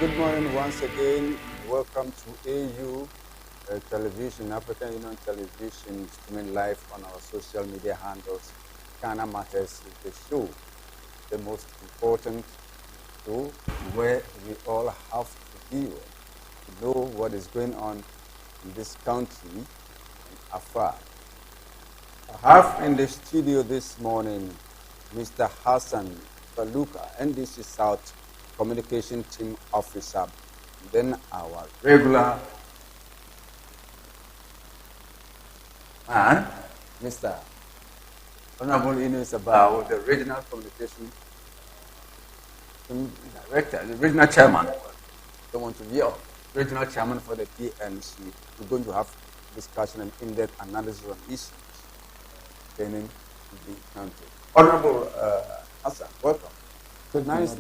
Good morning once again. Welcome to AU Television, African Union Television, streaming live on our social media handles. Ghana Matters is the show, the most important show where we all have to be with, to know what is going on in this country and afar. I have in the studio this morning Mr. Hassan Baluka, NDC South Communication Team Officer. Then our regular man, Mr. Honorable Ines Abao, the Regional Communication Team Director, the Regional Chairman. Don't want to be up. Regional Chairman for the PNC. We're going to have discussion and in-depth analysis on issues pertaining to the country. Honorable Hassan, welcome. Nice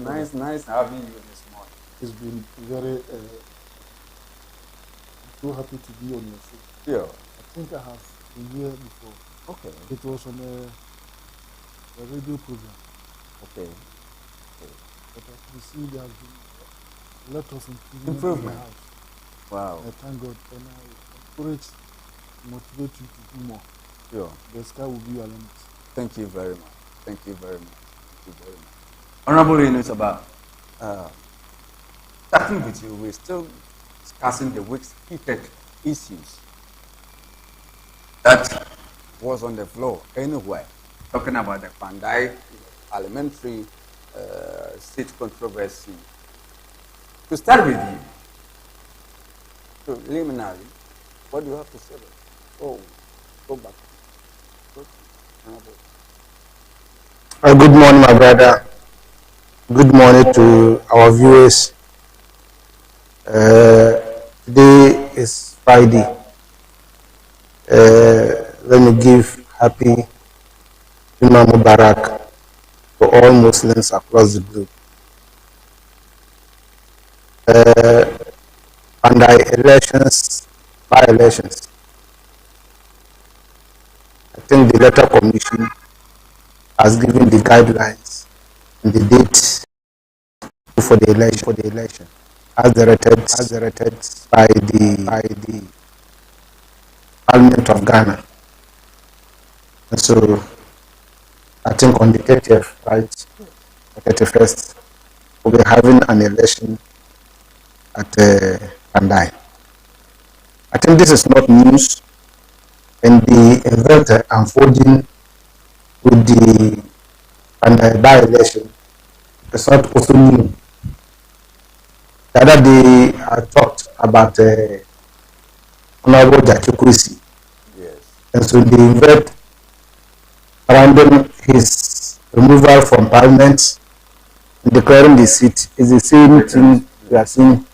having you this morning. It's been very so happy to be on your show. Yeah. I think I have been here before. Okay. It was on a radio program. Okay. But as you see, there has been a lot of improvement in the house. Wow. I thank God, and I encourage, motivate you to do more. Sure. The sky will be your limit. Thank you very much. Thank you very much. Honorable Ines Abao, starting with you, we're still discussing the week's heated issues that was on the floor anywhere, talking about the Kpandai parliamentary seat controversy. To start with you, preliminary, what do you have to say? Oh, go back. Good morning, my brother. Good morning to our viewers. Today is Friday. Let me give happy Imam Mubarak for all Muslims across the globe. And by elections, I think the electoral commission has given the guidelines and the date for the election, as directed by the Parliament of Ghana. And so I think on the 30th, right, 31st, we'll be having an election at Kpandai. I think this is not news, and the event unfolding with the by-election is not also new. The other day I talked about Honorable Jachukwisi. Yes. And so the event surrounding his removal from Parliament and declaring the seat is the same thing we are seeing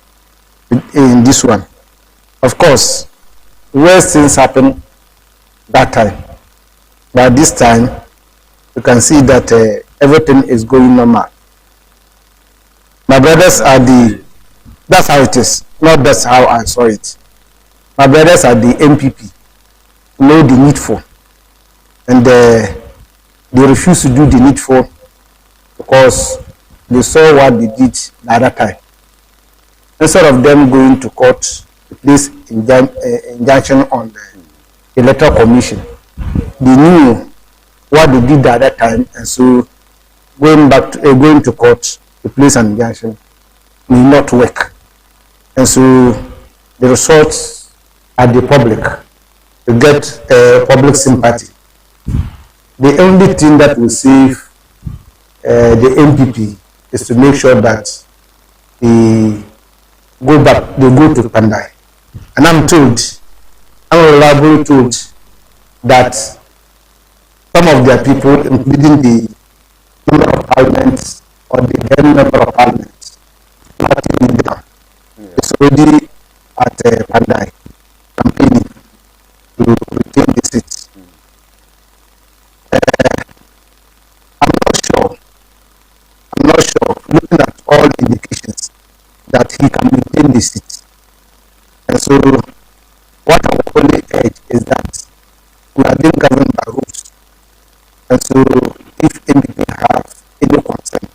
in this one. Of course, worse things happen that time, but this time you can see that everything is going normal. My brothers are that's how it is, not that's how I saw it. My brothers are the MPP, know the needful, and they refuse to do the needful because they saw what they did the other time. Instead of them going to court to place injunction on the electoral commission, they knew what they did the other time, and so going to court to place an injunction will not work. And so the results are the public to get public sympathy. The only thing that will save the MPP is to make sure that they go to Kpandai. And I'm reliably told that some of their people, including the member of parliament or the then member of parliament, Martin Lidam, is already at Kpandai campaigning to retain the seat. I'm not sure, looking at all indications, that he can maintain the seat. And so what I will only urge is that we are being governed by rules. And so if MPP have any concern,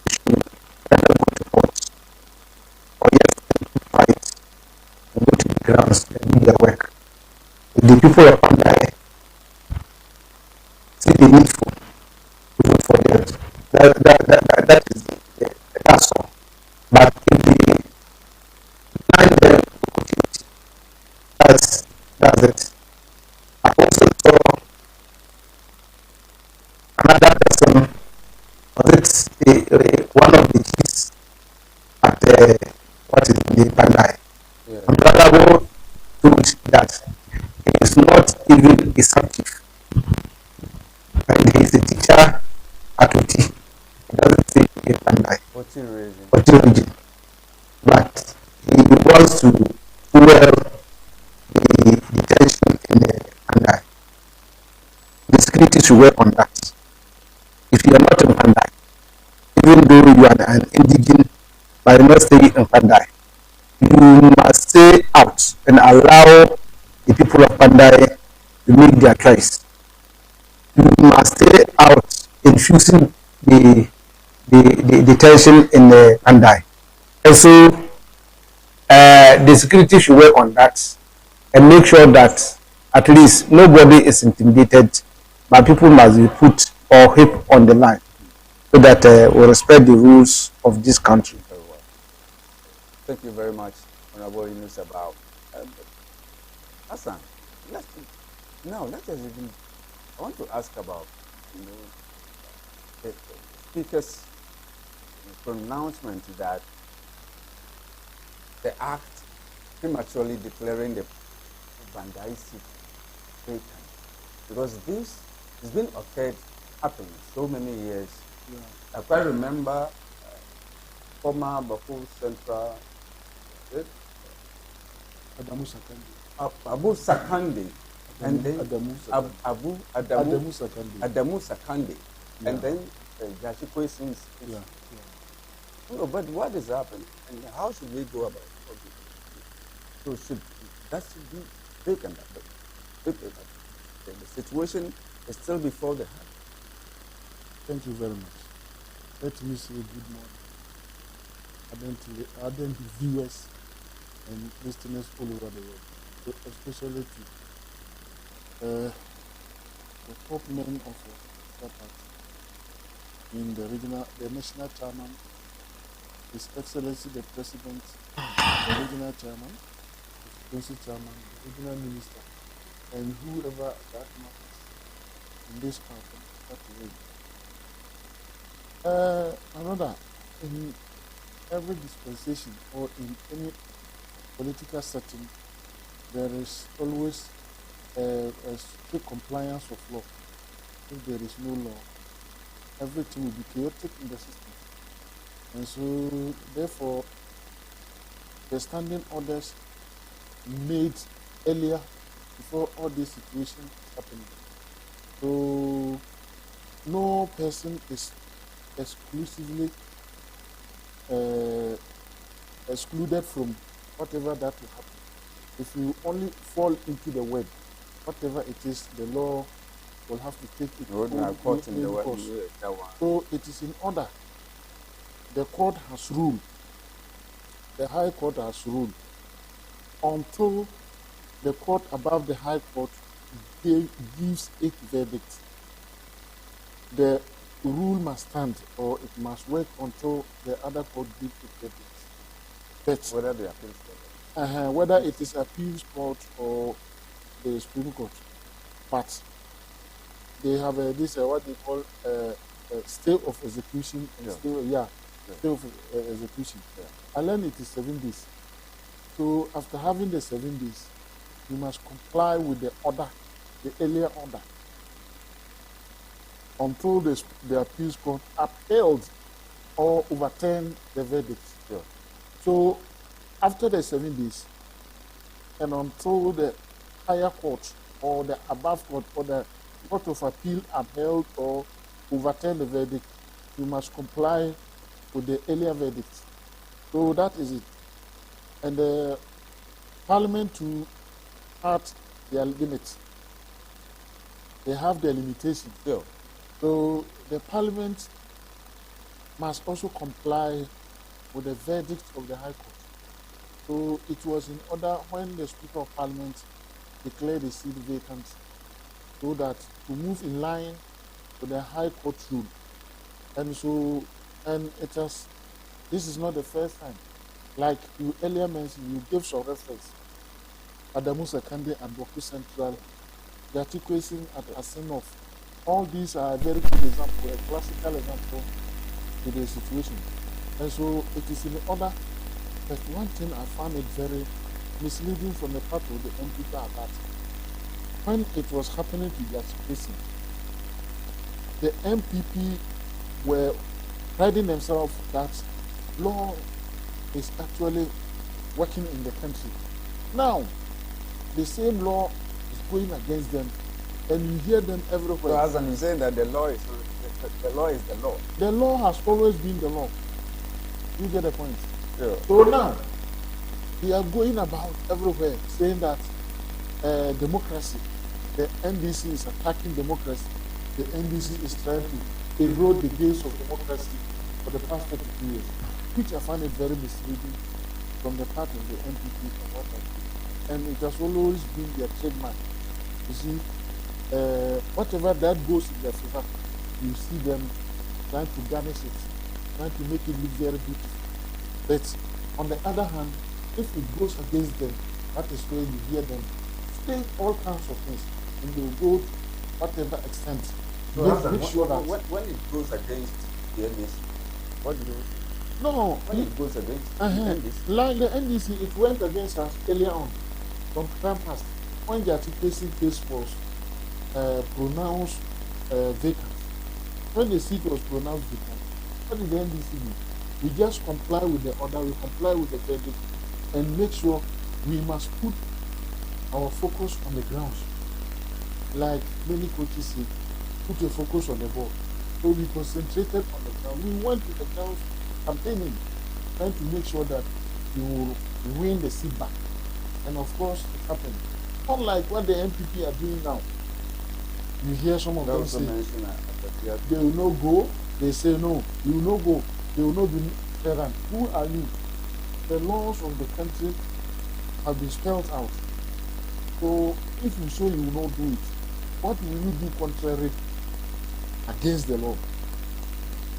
they should rather go to court grounds and do their work. The people of Kpandai see the needful to vote for them. That is that's all. But if they find them, that's it. I also saw another person, was it one of the chiefs at what is the Kpandai? Yeah. And Brother told that he is not even a subchief, and he is a teacher at OT. He doesn't say in Kpandai, OT region, but he wants to fuel the tension in Kpandai. The security should work on that. If you are not in Kpandai, even though you are an indigene, but you not stay in Kpandai, you must stay out and allow the people of Kpandai to make their choice. You must stay out infusing the tension in the Kpandai. And so the security should work on that and make sure that at least nobody is intimidated, but people must be put or hip on the line so that we respect the rules of this country. Very well. Thank you very much, Honorable Yunus, about Hassan. Let us even. I want to ask about the speaker's pronouncement that the act prematurely declaring the Kpandai seat vacant, because this has been happening so many years. Yeah. I quite remember former Baku Central Abu Sakande, and then Adamu Sakande, yeah. And then Jashikwe since. Yeah. No, but what is happening, and how should we go about it? So that should be vacant. The situation is still before the heart. Thank you very much. Let me say good morning ardent viewers and listeners all over the world, especially to the top men of our party, in the national chairman, His Excellency the President, the regional chairman, the council chairman, the regional minister, and whoever that matters in this party. Another, in every dispensation or in any political setting, there is always a strict compliance of law. If there is no law, everything will be chaotic in the system. And so, therefore, the standing orders made earlier before all this situation is happening. So, no person is exclusively excluded from whatever that will happen. If you only fall into the web, whatever it is, the law will have to take it course. So it is in order. The court has ruled. The High Court has ruled. Until the court above the High Court gives its verdict, the rule must stand, or it must work until the other court gives its verdict. But whether the appeals court, whether it is appeals court or the Supreme Court, but they have this what they call stay of execution. And stay of execution. Yeah. I learned it is 7 days. So after having the 7 days, you must comply with the order, the earlier order, until the appeals court upheld or overturned the verdict. Yeah. So after the 7 days, and until the higher court or the above court or the court of appeal upheld or overturned the verdict, you must comply with the earlier verdict. So that is it. And the Parliament to had their limits. They have their limitations. Yeah. So the Parliament must also comply with the verdict of the High Court. So it was in order when the Speaker of Parliament declared the seat vacant, so that to move in line with the High Court rule. And so, and it has, this is not the first time. Like you earlier mentioned, you gave some reference. Adamu Sekande and Boku Central, the Atikwesi at Asenov. All these are a very good example, a classical example to the situation. And so it is in order. But one thing I found it very misleading from the part of the MPP are that when it was happening to the Atikwesi, the MPP were priding themselves that law is actually working in the country. Now, the same law is going against them, and you hear them everywhere. So, Hassan, you're saying that the law is the law. The law has always been the law. You get the point? Sure. So now, they are going about everywhere saying that democracy, the NDC is attacking democracy. The NDC is trying to erode the gates of democracy for the past 32 years, which I find it very misleading from the part of the NPP and what have you. And it has always been their trademark. You see, whatever that goes in their favor, you see them trying to garnish it, trying to make it look very beautiful. But on the other hand, if it goes against them, that is where you hear them say all kinds of things, and they will go to whatever extent. So make sure that when it goes against the NDC, what do you do? No, when it goes against the NDC, like the NDC, it went against us earlier on, from time past, when the Atikwesi case was pronounced vacant. When the seat was pronounced vacant, what did the NDC do? We just comply with the order, we comply with the verdict, and make sure we must put our focus on the grounds. Like many coaches say, put your focus on the ball. So we concentrated on the ground. We went to the grounds campaigning, trying to make sure that you will win the seat back. And of course, it happened. Unlike what the MPP are doing now. You hear some of them say, they will not go. They say, no, you will not go. They will not be tolerant. Who are you? The laws of the country have been spelled out. So if you say you will not do it, what will you do contrary against the law?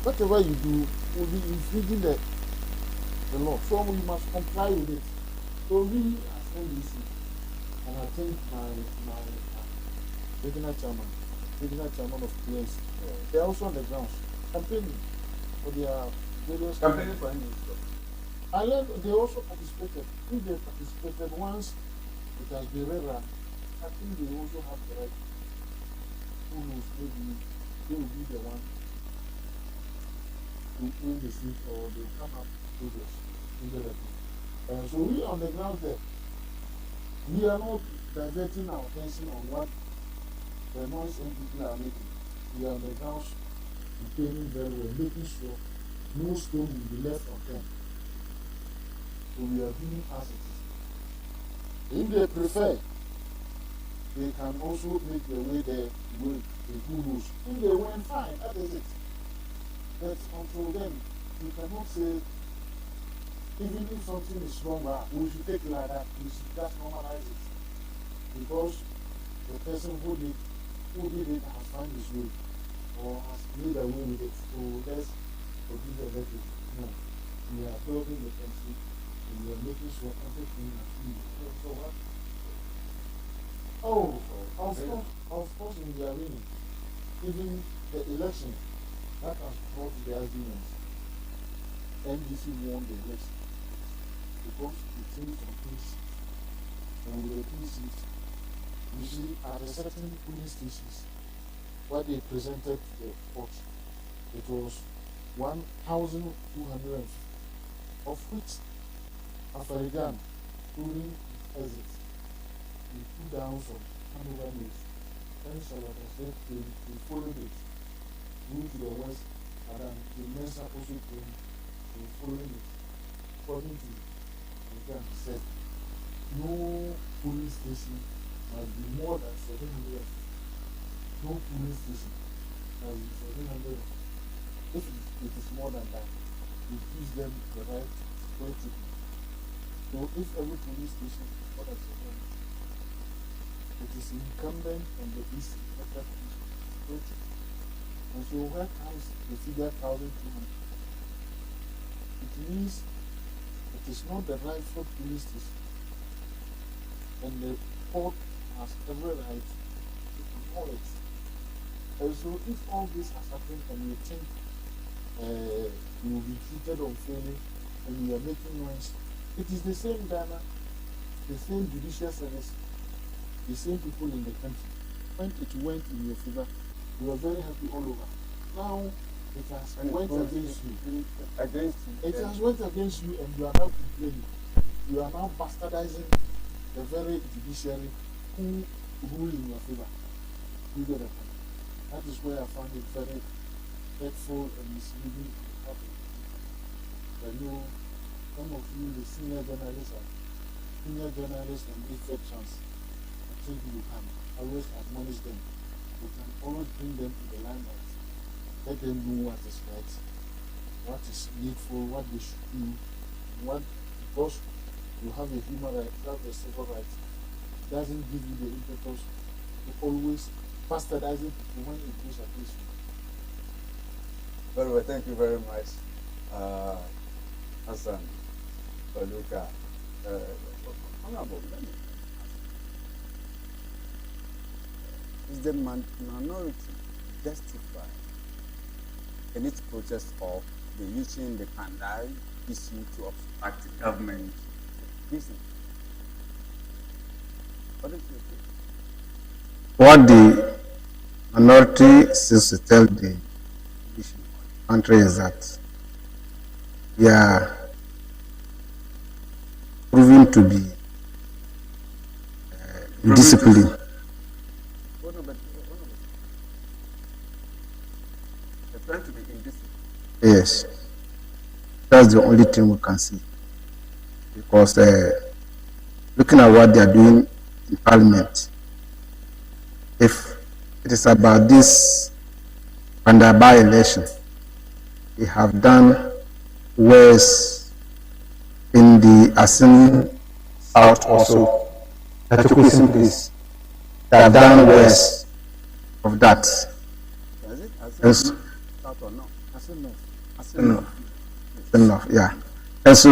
Whatever you do will be infringing the law. So we must comply with it. So we as NDC, and I think my regional chairman of PS, they are also on the grounds campaigning for their various campaigning for NDC. I learned they also participated. If they participated once, it has been rerun. I think they also have the right. Who knows? Maybe they will be the one to win the seat, or they will come up progress indirectly. So we on the ground there, we are not diverting our attention on what the non-same people are making. We are on the ground campaigning very well, making sure no stone will be left unturned. So we are doing as it is. If they prefer, they can also make their way there with the gurus. If they went, fine, that is it. But until then, you cannot say, even if something is wrong, we should take it like that, we should just normalize it. Because the person who did it has found his way, or has made a way with it. So let's forgive the record. No. We are building the country, and we are making sure everything is clean. So what? Oh, of course, in the arena, even the election, that has brought the arguments. NDC won the election because it came from peace. And with the peace, you see, at a certain police stations, what they presented to the court, it was 1,250, of which Afarigan, during his exit, he put down some handover news. Then Salata said they followed it. Moved to the west, and then the Mensa also came, they followed it. According to the he said, no police station must be more than 700. No police station must be 700. If it is more than that, it gives them the right to exploit it. So if every police station is what I said, it is incumbent on the EC, Federal Commission on Security. And so where comes the figure 1,200? It means it is not the rightful police station. And the court has every right to ignore it. And so if all this has happened and you think you will be treated unfairly and you are making noise, it is the same Ghana, the same judicial service, the same people in the country. When it went in your favor, you were very happy all over. Now it has went against you. It has went against you, and you are now complaining. You are now bastardizing the very judiciary who rule in your favor. You get it? That is where I found it very hurtful and misleading. I know some of you, the senior journalists and effect chance. I think you can always admonish them. You can always bring them to the limelight. Let them know what is right, what is needful, what they should do, what, because you have a human right, you have a civil right, it doesn't give you the impetus to always bastardizing people when it goes against you. Very well, thank you very much, Hassan Baluka. Honorable, let me ask, is the minority justified in its protest of the using the Kpandai issue to obstruct government business? What is your take? What the minority seems to tell the country is that we are proving to be indisciplined. They're trying to be indisciplined. Yes, that's the only thing we can see. Because looking at what they are doing in Parliament, if it is about this Kpandai by-election, they have done worse in the Assembly South also. That you please. They have done worse of that. Is it? Yes. South or no? Enough, yeah. And so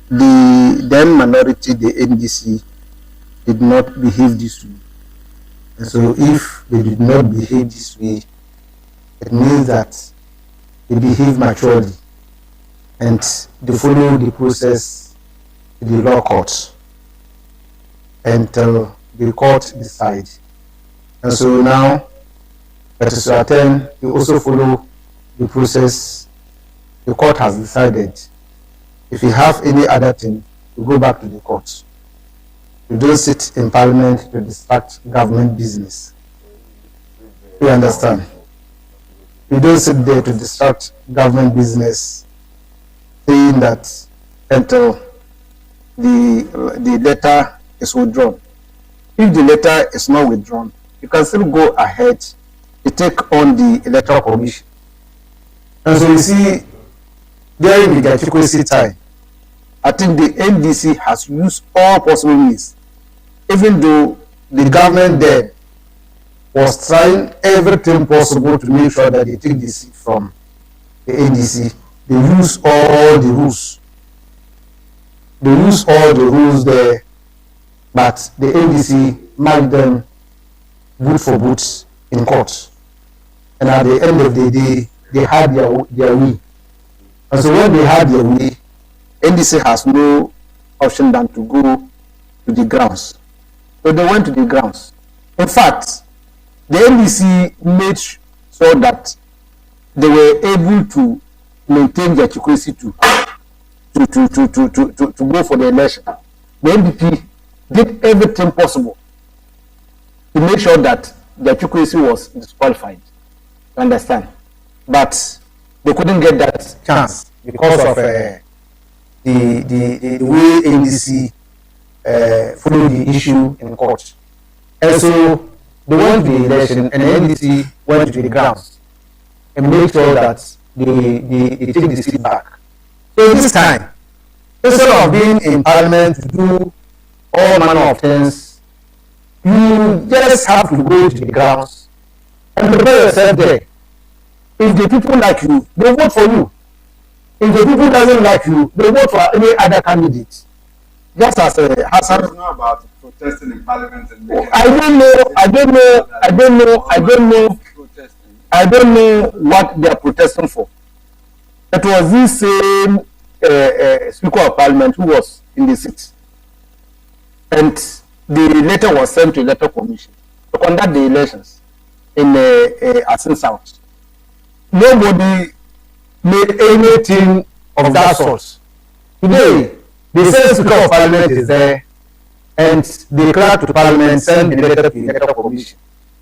the then minority, the NDC, did not behave this way. And so if they did not behave this way, it means that they behave maturely and they follow the process in the law court until the court decide. And so now that is your turn, you also follow the process the court has decided. If you have any other thing, you go back to the court. You don't sit in Parliament to distract government business. You understand? You don't sit there to distract government business, saying that until the letter is withdrawn. If the letter is not withdrawn, you can still go ahead to take on the Electoral Commission. And so you see, during the Gachikosi time, I think the NDC has used all possible means, even though the government then was trying everything possible to make sure that they take the seat from the NDC. They use all the rules. They use all the rules there, but the NDC marked them boot for boot in court. And at the end of the day, they had their way. And so when they had their way, NDC has no option than to go to the grounds. So they went to the grounds. In fact, the NDC made sure that they were able to maintain their secrecy to go for the election. The NDP did everything possible to make sure that their secrecy was disqualified. You understand? But they couldn't get that chance because of the way NDC followed the issue in court. And so they went to the election, and the NDC went to the grounds and made sure that they take the seat back. So this time, instead of being in parliament to do all manner of things, you just have to go to the grounds and prepare yourself there. If the people like you, they vote for you. If the people doesn't like you, they vote for any other candidate. Just as Hassan. It's not about protesting in parliament and I don't know what they are protesting for. It was this same Speaker of Parliament who was in the seat, and the letter was sent to the Electoral Commission to conduct the elections in Asin South. Nobody made anything of that sort. Today, the same Speaker of Parliament is there, and the clerk to Parliament sent the letter to the Electoral Commission.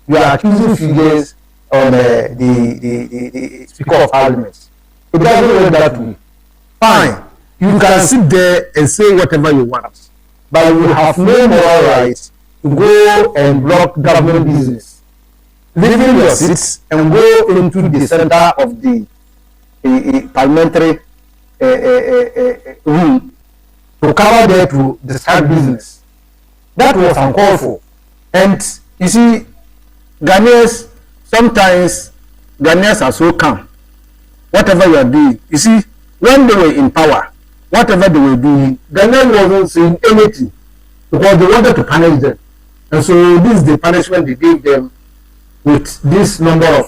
You are accusing figures on the Speaker of Parliament. It doesn't work that way. Fine, you can sit there and say whatever you want, but you have no moral right to go and block government business, leaving your seats and go into the center of the parliamentary room to cover there to start business. That was uncalled for. And you see, Ghanaians, sometimes Ghanaians are so calm. Whatever you are doing, you see, when they were in power, whatever they were doing, Ghanaians wasn't saying anything because they wanted to punish them. And so this is the punishment they gave them with this number of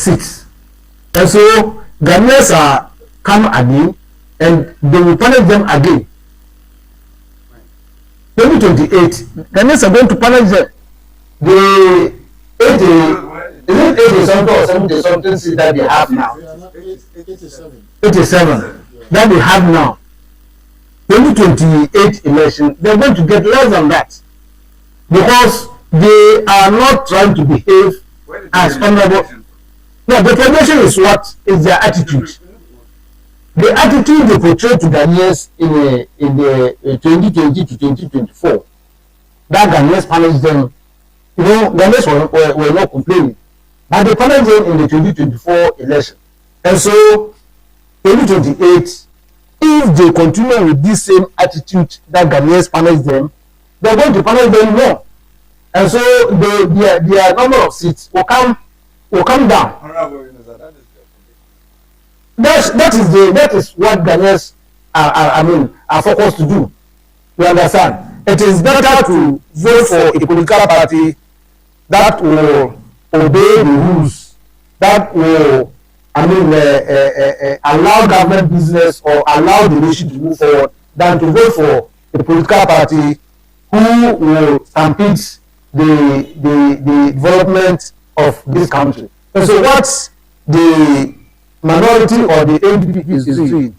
seats. And so Ghanaians are come again and they will punish them again. 2028, Ghanaians are going to punish them. The 80 something or 70 something seats that they have now. 87 that they have now. 2028 election, they're going to get less than that because they are not trying to behave as honorable. No, the foundation is what is their attitude. The attitude they portray to Ghanaians in the 2020 to 2024, that Ghanaians punished them. You know, Ghanaians were not complaining, but they punished them in the 2024 election. And so, 2028, if they continue with this same attitude that Ghanaians punish them, they're going to punish them more. And so, their number of seats will come down. That is what Ghanaians are focused to do. You understand? It is better to vote for a political party that will obey the rules, that will allow government business or allow the nation to move forward, than to vote for a political party who will stampede the development of this country. And so what the minority or the NDP is doing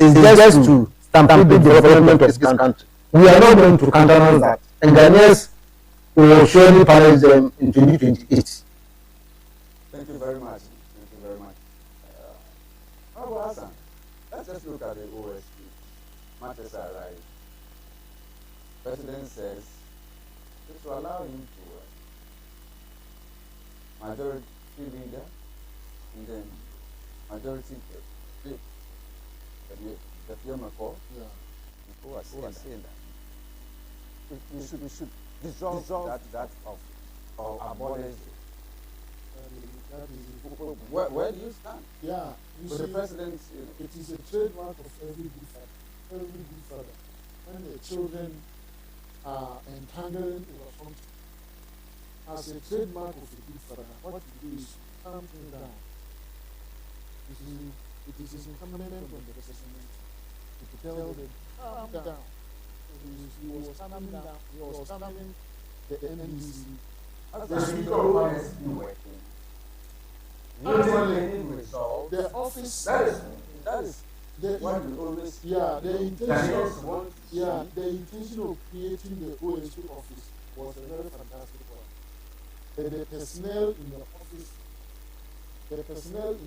is just to stampede the development of this country. We are not going to countenance that, and Ghanaians will surely punish them in 2028. Thank you very much. Thank you very much. Hassan, let's just look at the OSP. Matters are right. President says this will allow him to majority leader and then majority the firm call. Yeah. People are saying that we should dissolve that of or abolish it. Where do you stand? Yeah, you With see, the president, it is a trademark of every good father. Every good father. When the children are entangling over something, as a trademark of a good father, what you do is calm him down. It is incumbent on the president to tell them, calm down. He was calming down. He was calming the NDC. as the Speaker of Parliament has been working, really resolve. The office. That is what we always. Yeah, the intention. Want. Yeah, the intention of creating the OSP office was a very fantastic one. The personnel in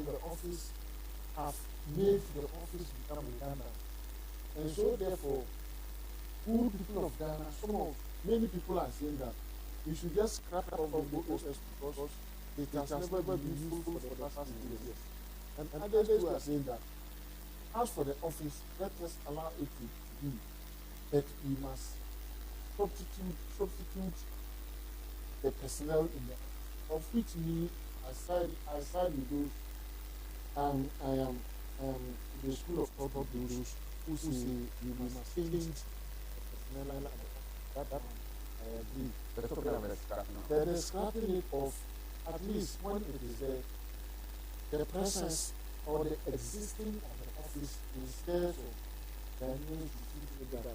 the office have made the office become redundant. And so therefore, good people of Ghana, many people are saying that we should just scrap off the OSP because it has never been useful for the past 2 years. And others who are saying that As for the office, let us allow it to be, but we must substitute the personnel in the office, of which me, aside with those, I am the school of thought of those who say we must change the personnel at the office. That one, I agree. We're talking about scrapping. There is scrapping it of, at least when it is there, the presence or the existing of the office is there for Ghanaians to see that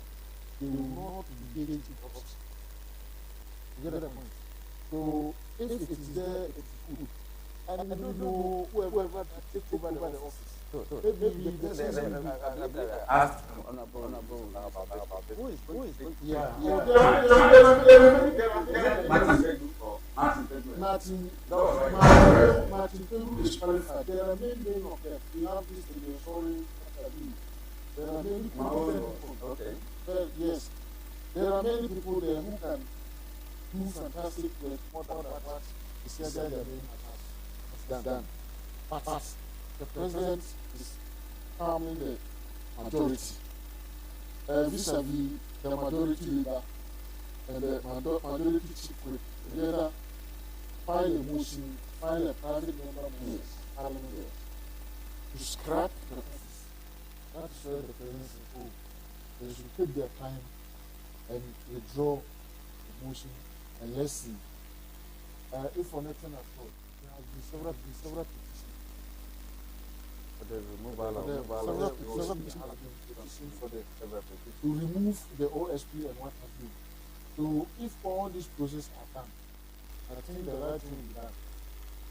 they will not engage in corruption. You get the point? So if it is there, it is good. And you don't know whoever that take over the office. Maybe the Ask honorable about this. Who is going to Martin Pegu is qualified. There are many of them. We have this in the sorry. There are many people. Okay. Yes. There are many people there who can do fantastic work more than what the Sierra has done. But the president is harming the majority. Vis-a-vis the majority leader and the majority chief whip together file a motion, file a private member motion, parliament to scrap the office. That is where the president said, oh, they should take their time and withdraw the motion and let's see. If for nothing at all, there have been several petitions. Several petitions have been petitioned for to remove the OSP and what have you. So if all these processes are done, I think the right thing will be done.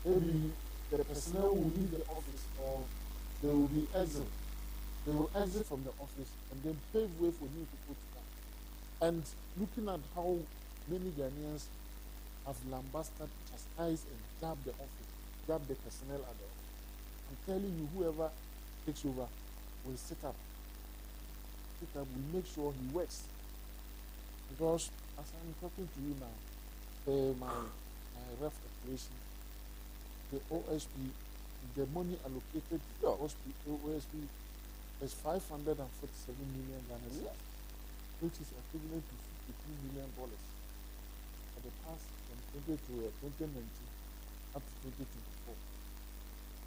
Maybe the personnel will leave the office or they will be exit. They will exit from the office and then pave way for new people to come. And looking at how many Ghanaians have lambasted, chastised, and jabbed the office, jabbed the personnel at the office. I'm telling you, whoever takes over will sit up, will make sure he works. Because as I'm talking to you now, my rough calculation, the OSP, the money allocated to the OSP is 547 million Ghana cedis, which is equivalent to $52 million for the past from 2019 up to 2024.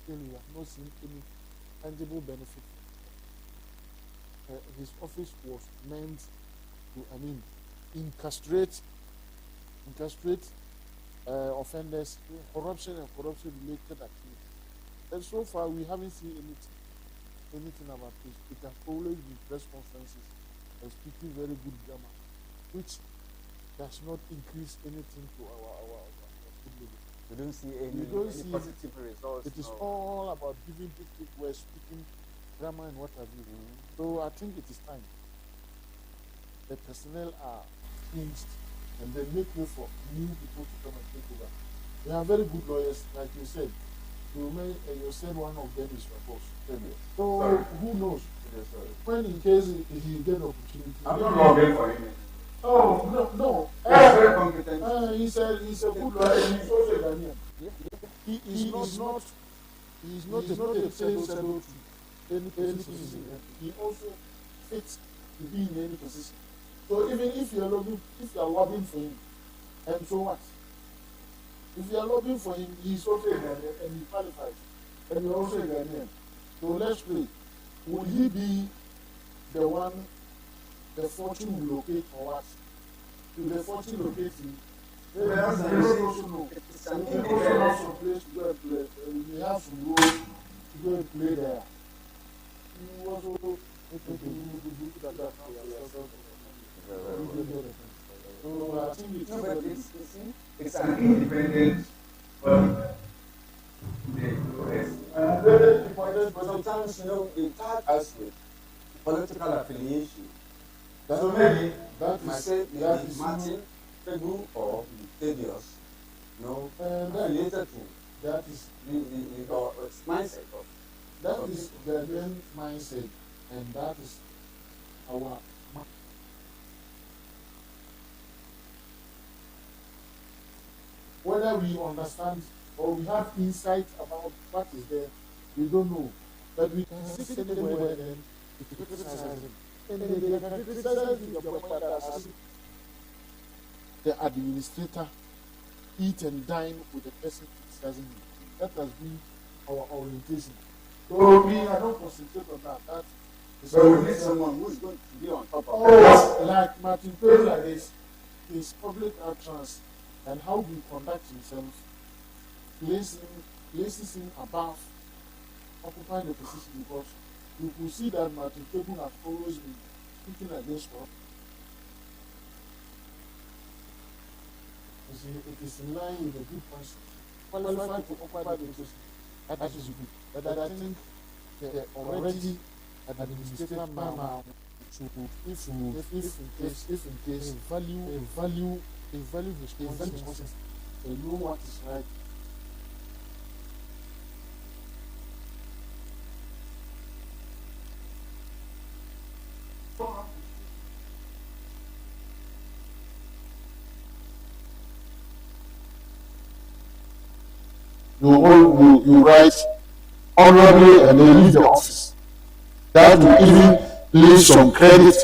Still, we have not seen any tangible benefit. His office was meant to, incastrate offenders, corruption and corruption-related activities. And so far, we haven't seen anything about this. It has always been press conferences and speaking very good grammar, which does not increase anything to our good living. We don't see any positive results. It is all about giving big words, speaking grammar and what have you. So I think it is time. The personnel are changed and they make way for new people to come and take over. They are very good lawyers, like you said. You said one of them is your boss. So who knows? When in case he get opportunity. I'm not lobbying for him. Oh no. He's very competent. He's a good lawyer. He's also a Ghanaian. He is not a disabled to any position. He also fits to be in any position. So even if you are lobbying for him, and so what? If you are lobbying for him, he is also a Ghanaian and he qualifies. And you are also a Ghanaian. So let's play. Will he be the one the fortune will locate or what? Will the fortune locate him? Maybe also know. He also have some place to go and play. He have some role to go and play there. He also so I think it's an independent body. But sometimes, they tag us with political affiliation. So maybe might say Martin Pegu or Thaddeus, related to that is the mindset of that is Ghanaian mindset, and that is our. Whether we understand or we have insight about what is there, we don't know. But we can sit anywhere and then criticize him. And they can criticize him as the administrator eat and dine with the person criticizing him. That has been our orientation. So we are not concentrate on that. So we need someone who's going to be on top of it. Like Martin Perry, like this, his public utterance and how he conducts himself places him above occupying the position, because you could see that Martin Perry has always been speaking against what. You see, it is in line with the good person qualified to occupy the position. That is good. But I think the already administrative manner to if in case value responsibility, they know what is right. You write honorably and then leave the office. That will even leave some credit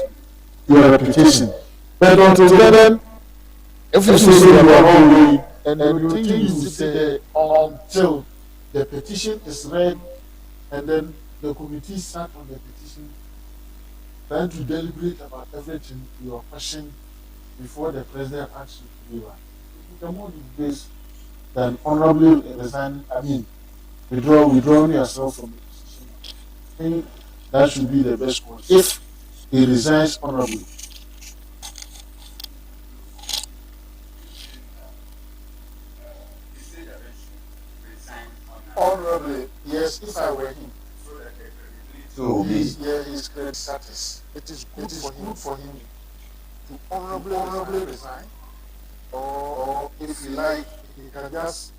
to your reputation. But until then, if you say you are not going, and then you think you sit there until the petition is read, and then the committee sat on the petition, trying to deliberate about everything you are questioning before the president asks you to do that. The more debate than honorably resign, withdrawing yourself from the position. I think that should be the best one. If he resigns honorably. Honorably, yes, if I were him. So his credit status. It is good for him to honorably resign, or if you like, he can just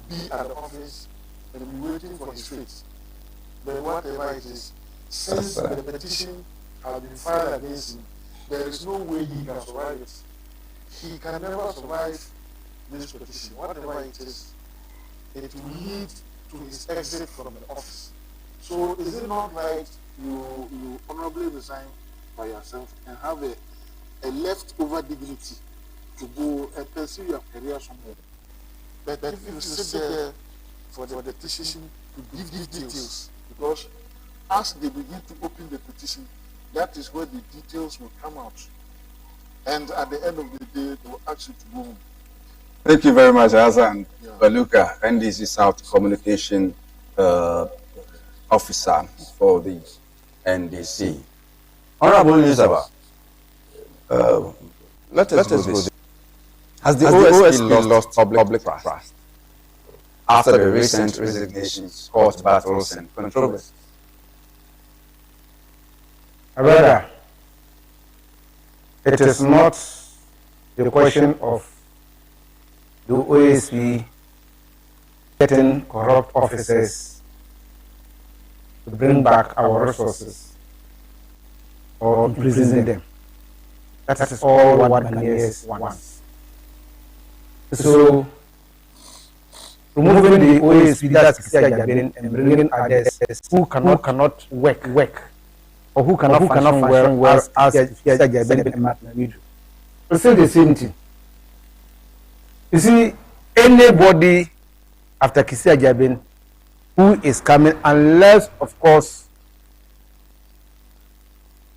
be at the office and be waiting for his fate. But whatever it is, since the petition has been filed against him, there is no way he can survive it. He can never survive this petition. Whatever it is, it will lead to his exit from the office. So is it not right you honorably resign by yourself and have a leftover dignity to go and pursue your career somewhere? But if you sit there for the petition to give details, because as they begin to open the petition, that is where the details will come out. And at the end of the day, they will ask you to go home. Thank you very much, Hassan Baluka, NDC South Communication Officer for the NDC. Honorable Elizabeth, let us go this. Has the OSP lost public trust after the recent resignations, court battles, and controversies? Rather, it is not the question of the OSP getting corrupt officers to bring back our resources or imprison them. That is all what Ghanaians want. So, removing the OSP, that's Kpandai, and bringing others who cannot work or who cannot function well as Kpandai and Matnavidu. It's still the same thing. You see, anybody after Kpandai who is coming, unless, of course,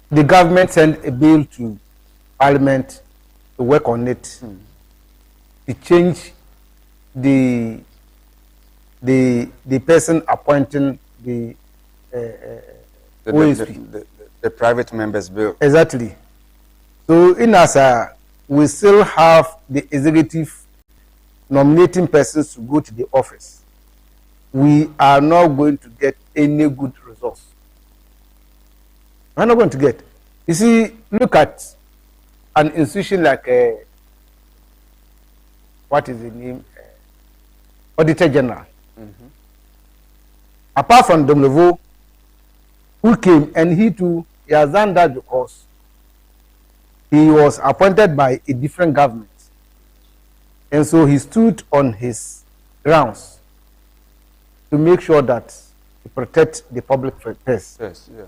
the government send a bill to Parliament to work on it, to change the person appointing the OSP. The private members bill. Exactly. So in NASA, we still have the executive nominating persons to go to the office. We are not going to get any good results. We're not going to get. You see, look at an institution like what is the name? Auditor General. Apart from Domlevo, who came, and he too, he has done that because he was appointed by a different government. And so he stood on his grounds to make sure that to protect the public purse. Yes, yeah.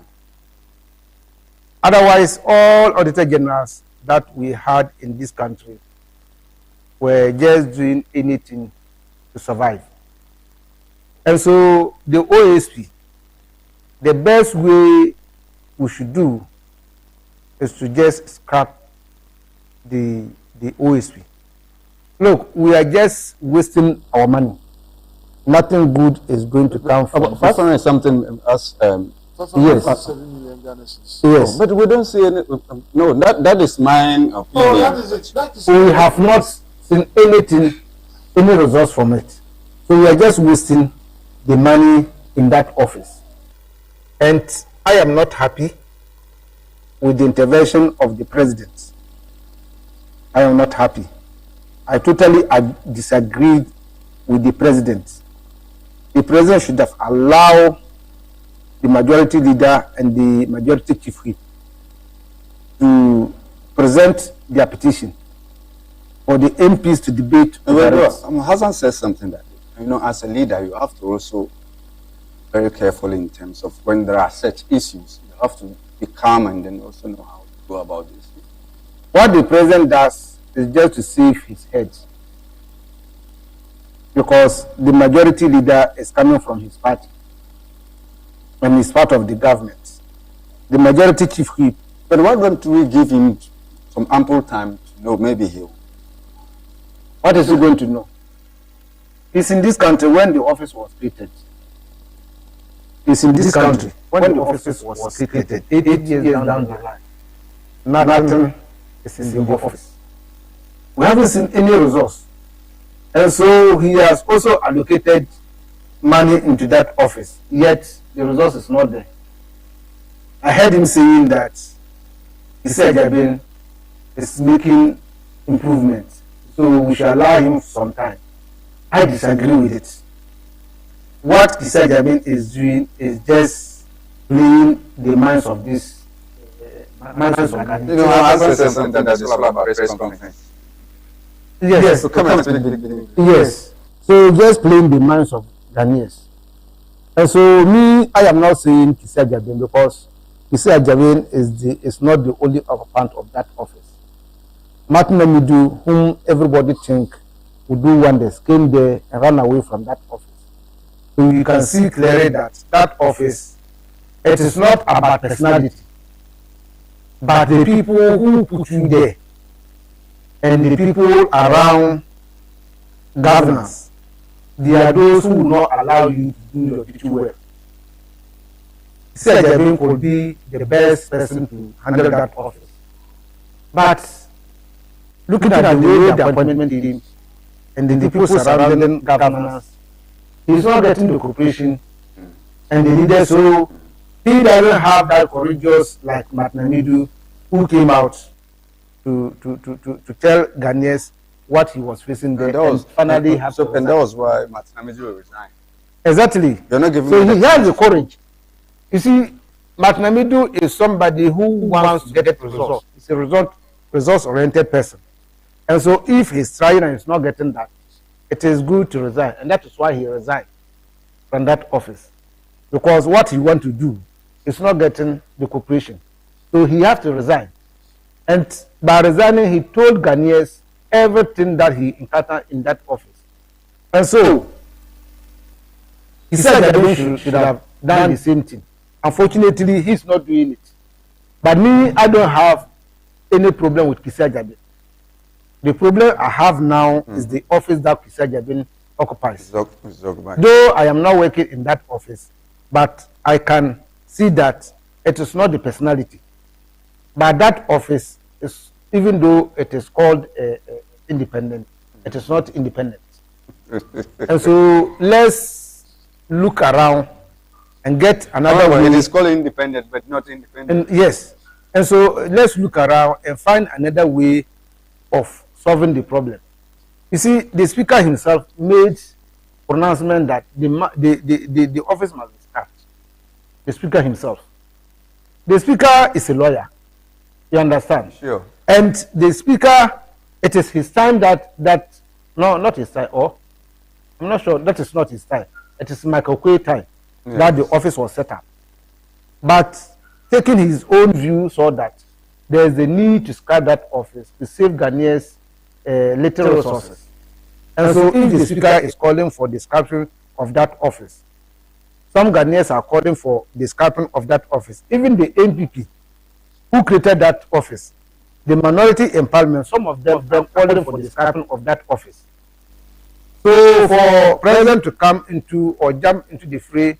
Otherwise, all auditor generals that we had in this country were just doing anything to survive. And so the OSP, the best way we should do is to just scrap the OSP. Look, we are just wasting our money. Nothing good is going to come from it. 500 something as yes. 7 million Ghana cedis. Yes. But we don't see any. No, that is mine opinion. Oh, that is it. That is We have not seen anything, any results from it. So we are just wasting the money in that office. And I am not happy with the intervention of the president. I am not happy. I totally disagreed with the president. The president should have allowed the majority leader and the majority chief whip to present their petition for the MPs to debate. Hassan says something that, as a leader, you have to also very careful in terms of when there are such issues. You have to be calm and then also know how to go about this. What the president does is just to save his head, because the majority leader is coming from his party and he's part of the government. The majority chief whip. But why don't we give him some ample time to know maybe he'll? What is he going to know? He's in this country when the office was created. He's in this country when the office was created. 8 years down the line. Nothing is in the office. We haven't seen any results. And so he has also allocated money into that office, yet the results is not there. I heard him saying that Jabin is making improvements, so we shall allow him some time. I disagree with it. What Jabin is doing is just playing the minds of this minds of Ghanaians. I said something that is all about press conference. Yes, So come and yes. So just playing the minds of Ghanaians. And so me, I am not saying Kisia Jabin because Kisia Jabin is not the only occupant of that office. Martin Amidu, whom everybody think would do wonders, came there and ran away from that office. So you can see clearly that that office, it is not about personality, but the people who put you there and the people around governance. They are those who will not allow you to do your duty well. Jabin could be the best person to handle that office. But looking at the way the appointment came and the people surrounding governance, he's not getting the cooperation and the leader, so he doesn't have that courageous like Matnamidu, who came out to tell Ghanaians what he was facing there. And that was why Martin Amidu resigned. Exactly. You're not giving so he has the courage. You see, Martin Amidu is somebody who wants to get results. He's a results-oriented person. And so if he's trying and he's not getting that, it is good to resign. And that is why he resigned from that office. Because what he wants to do is not getting the cooperation. So he has to resign. And by resigning, he told Ghanaians everything that he encountered in that office. And so he said that we should have done the same thing. Unfortunately, he's not doing it. But me, I don't have any problem with Kisia Jabin. The problem I have now is the office that Kisia Jabin occupies. Though I am not working in that office, but I can see that it is not the personality. But that office is, even though it is called independent, it is not independent. And so let's look around and get another way. It is called independent, but not independent. And yes. And so let's look around and find another way of solving the problem. You see, the speaker himself made pronouncement that the office must be scrapped. The speaker himself. The speaker is a lawyer. You understand? Sure. And the speaker, it is his time no, not his time, or I'm not sure, that is not his time. It is Michael Quay time. that the office was set up. But taking his own view, saw that there is a need to scrap that office to save Ghanaians little resources. And so if the speaker is calling for the scrapping of that office, some Ghanaians are calling for the scrapping of that office. Even the MPP who created that office, the minority in parliament, some of them are calling for the scrapping of that office. So for President to come into or jump into the fray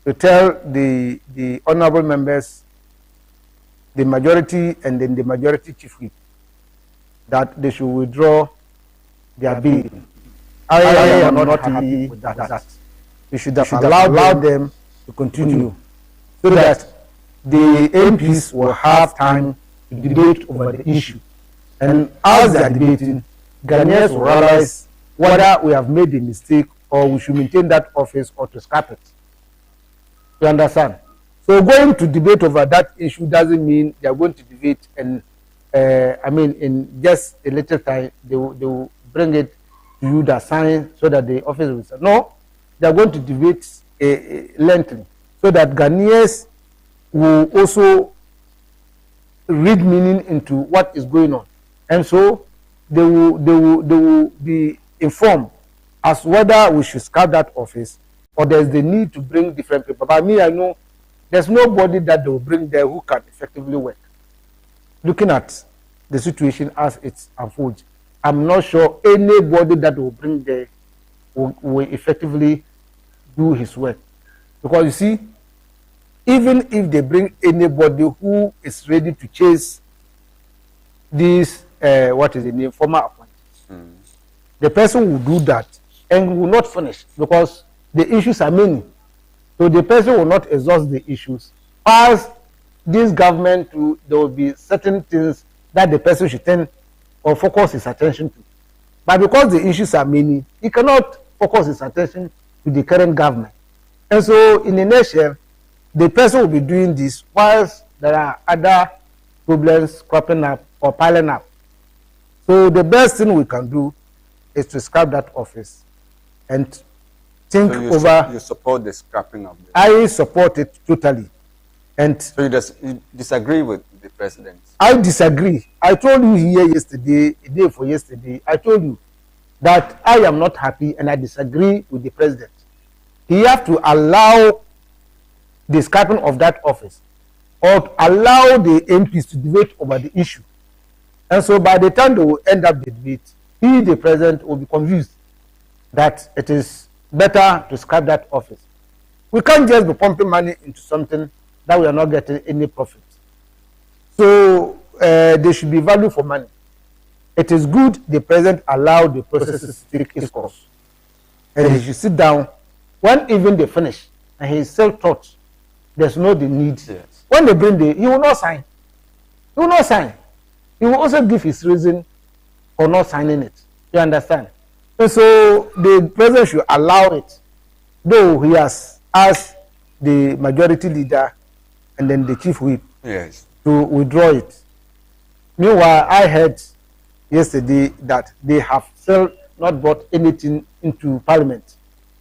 to tell the honorable members, the majority and then the majority chief whip, that they should withdraw their bill, I am not happy with that. We should have allowed them to continue so that the MPs will have time to debate over the issue. And as they are debating, Ghanaians will realize whether we have made a mistake or we should maintain that office or to scrap it. You understand? So going to debate over that issue doesn't mean they are going to debate and in just a little time they will bring it to you that sign so that the office will say no. They are going to debate lengthy so that Ghanaians will also read meaning into what is going on, and so they will be informed as whether we should scrap that office or there's the need to bring different people. But me, I know there's nobody that they will bring there who can effectively work. Looking at the situation as it unfolds, I'm not sure anybody that will bring there will effectively do his work. Because you see, even if they bring anybody who is ready to chase this, former appointees, the person will do that and will not finish because the issues are many. So the person will not exhaust the issues. As this government, there will be certain things that the person should turn or focus his attention to. But because the issues are many, he cannot focus his attention to the current government. And so, in a nutshell, the person will be doing this whilst there are other problems cropping up or piling up. So, the best thing we can do is to scrap that office and think over. You support the scrapping of it? I support it totally. And so you disagree with the president? I disagree. I told you here yesterday, a day before yesterday, I told you that I am not happy and I disagree with the president. He has to allow the scrapping of that office or allow the MPs to debate over the issue. And so by the time they will end up the debate, he, the president, will be convinced that it is better to scrap that office. We can't just be pumping money into something that we are not getting any profit. So there should be value for money. It is good the president allow the process to take its course. And he should sit down when even they finish and he still thought there's no the need. Yes. When they bring he will not sign. He will not sign. He will also give his reason for not signing it. You understand? And so the president should allow it, though he has asked the majority leader and then the chief whip to withdraw it. Meanwhile, I heard yesterday that they have still not brought anything into parliament.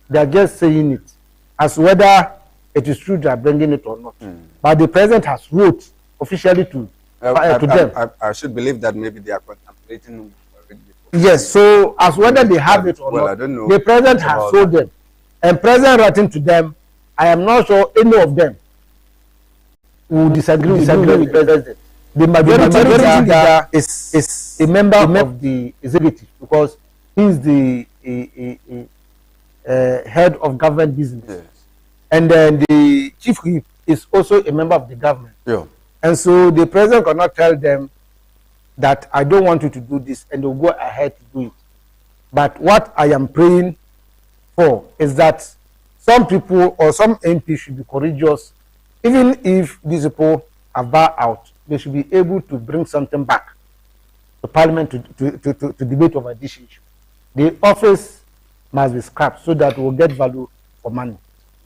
They are just saying it as whether it is true they are bringing it or not. But the president has wrote officially to them. I should believe that maybe they are contemplating. Yes, so as whether they have it or not, I don't know. the president has told them. And president writing to them, I am not sure any of them will disagree with the president. The majority leader is a member of the executive because he is the head of government business. Yes. And then the chief whip is also a member of the government. Yeah. And so the president cannot tell them that I don't want you to do this and they'll go ahead to do it. But what I am praying for is that some people or some MPs should be courageous. Even if these people are bar out, they should be able to bring something back to parliament to debate over this issue. The office must be scrapped so that we'll get value for money.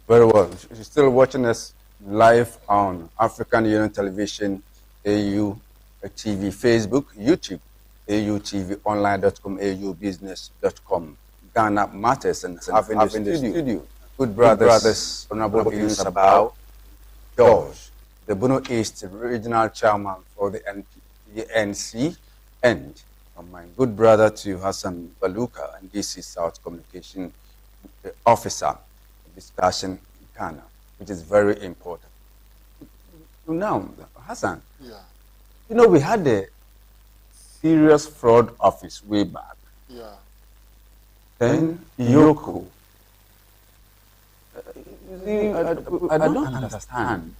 Very well. You're still watching us live on African Union Television, AU TV, Facebook, YouTube, AUTVonline.com, AUbusiness.com, Ghana Matters, and having the studio. good brothers, Honorable Yunus Abao, George, the Bono East Regional Chairman for the NC, and my good brother to Hassan Baluka, and this is South Communication Officer discussion in Ghana, which is very important. Now, Hassan, we had a serious fraud office way back. Then Yoko. I don't understand.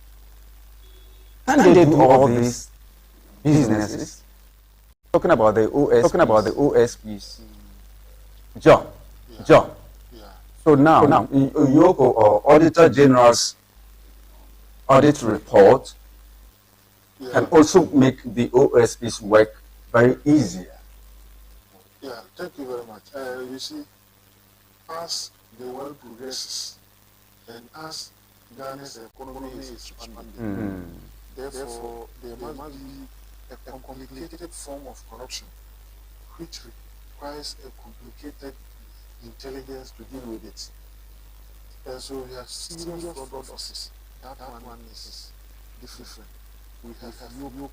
Can they do all these businesses? Talking about the OSP's job. So now, Yoko or Auditor General's audit report can also make the OSP's work very easier. Yeah, thank you very much. You see, as the world progresses and as Ghana's economy is expanding, therefore there must be a complicated form of corruption which requires a complicated intelligence to deal with it. And so we have serious fraud offices. That one is different. We have Yoko,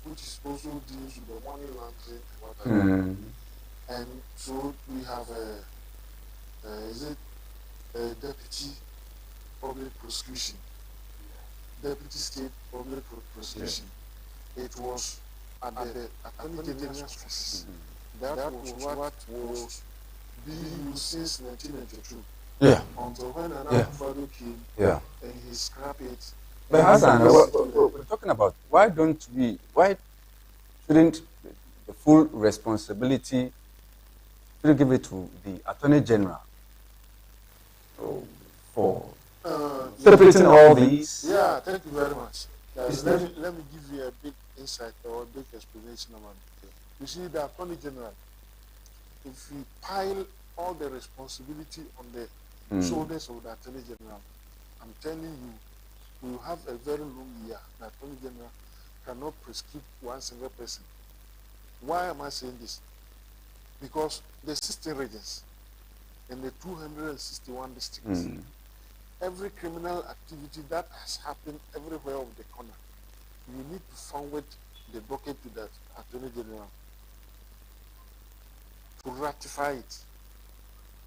which is also deals with the money laundering and whatever. And so we have a deputy public prosecution, deputy state public prosecution. It was at the Attorney General's office. That was what was being used since 1992. Until when another father came and he scrapped it. But Hassan, we're talking about why shouldn't the full responsibility give it to the Attorney General for separating all these? Yeah, thank you very much. Let me give you a big insight or a big explanation about it. You see, the Attorney General, if we pile all the responsibility on the shoulders of the Attorney General, I'm telling you, we will have a very long year. The Attorney General cannot prescribe one single person. Why am I saying this? Because the 16 regions and the 261 districts, every criminal activity that has happened everywhere of the corner, you need to forward the docket to the Attorney General to ratify it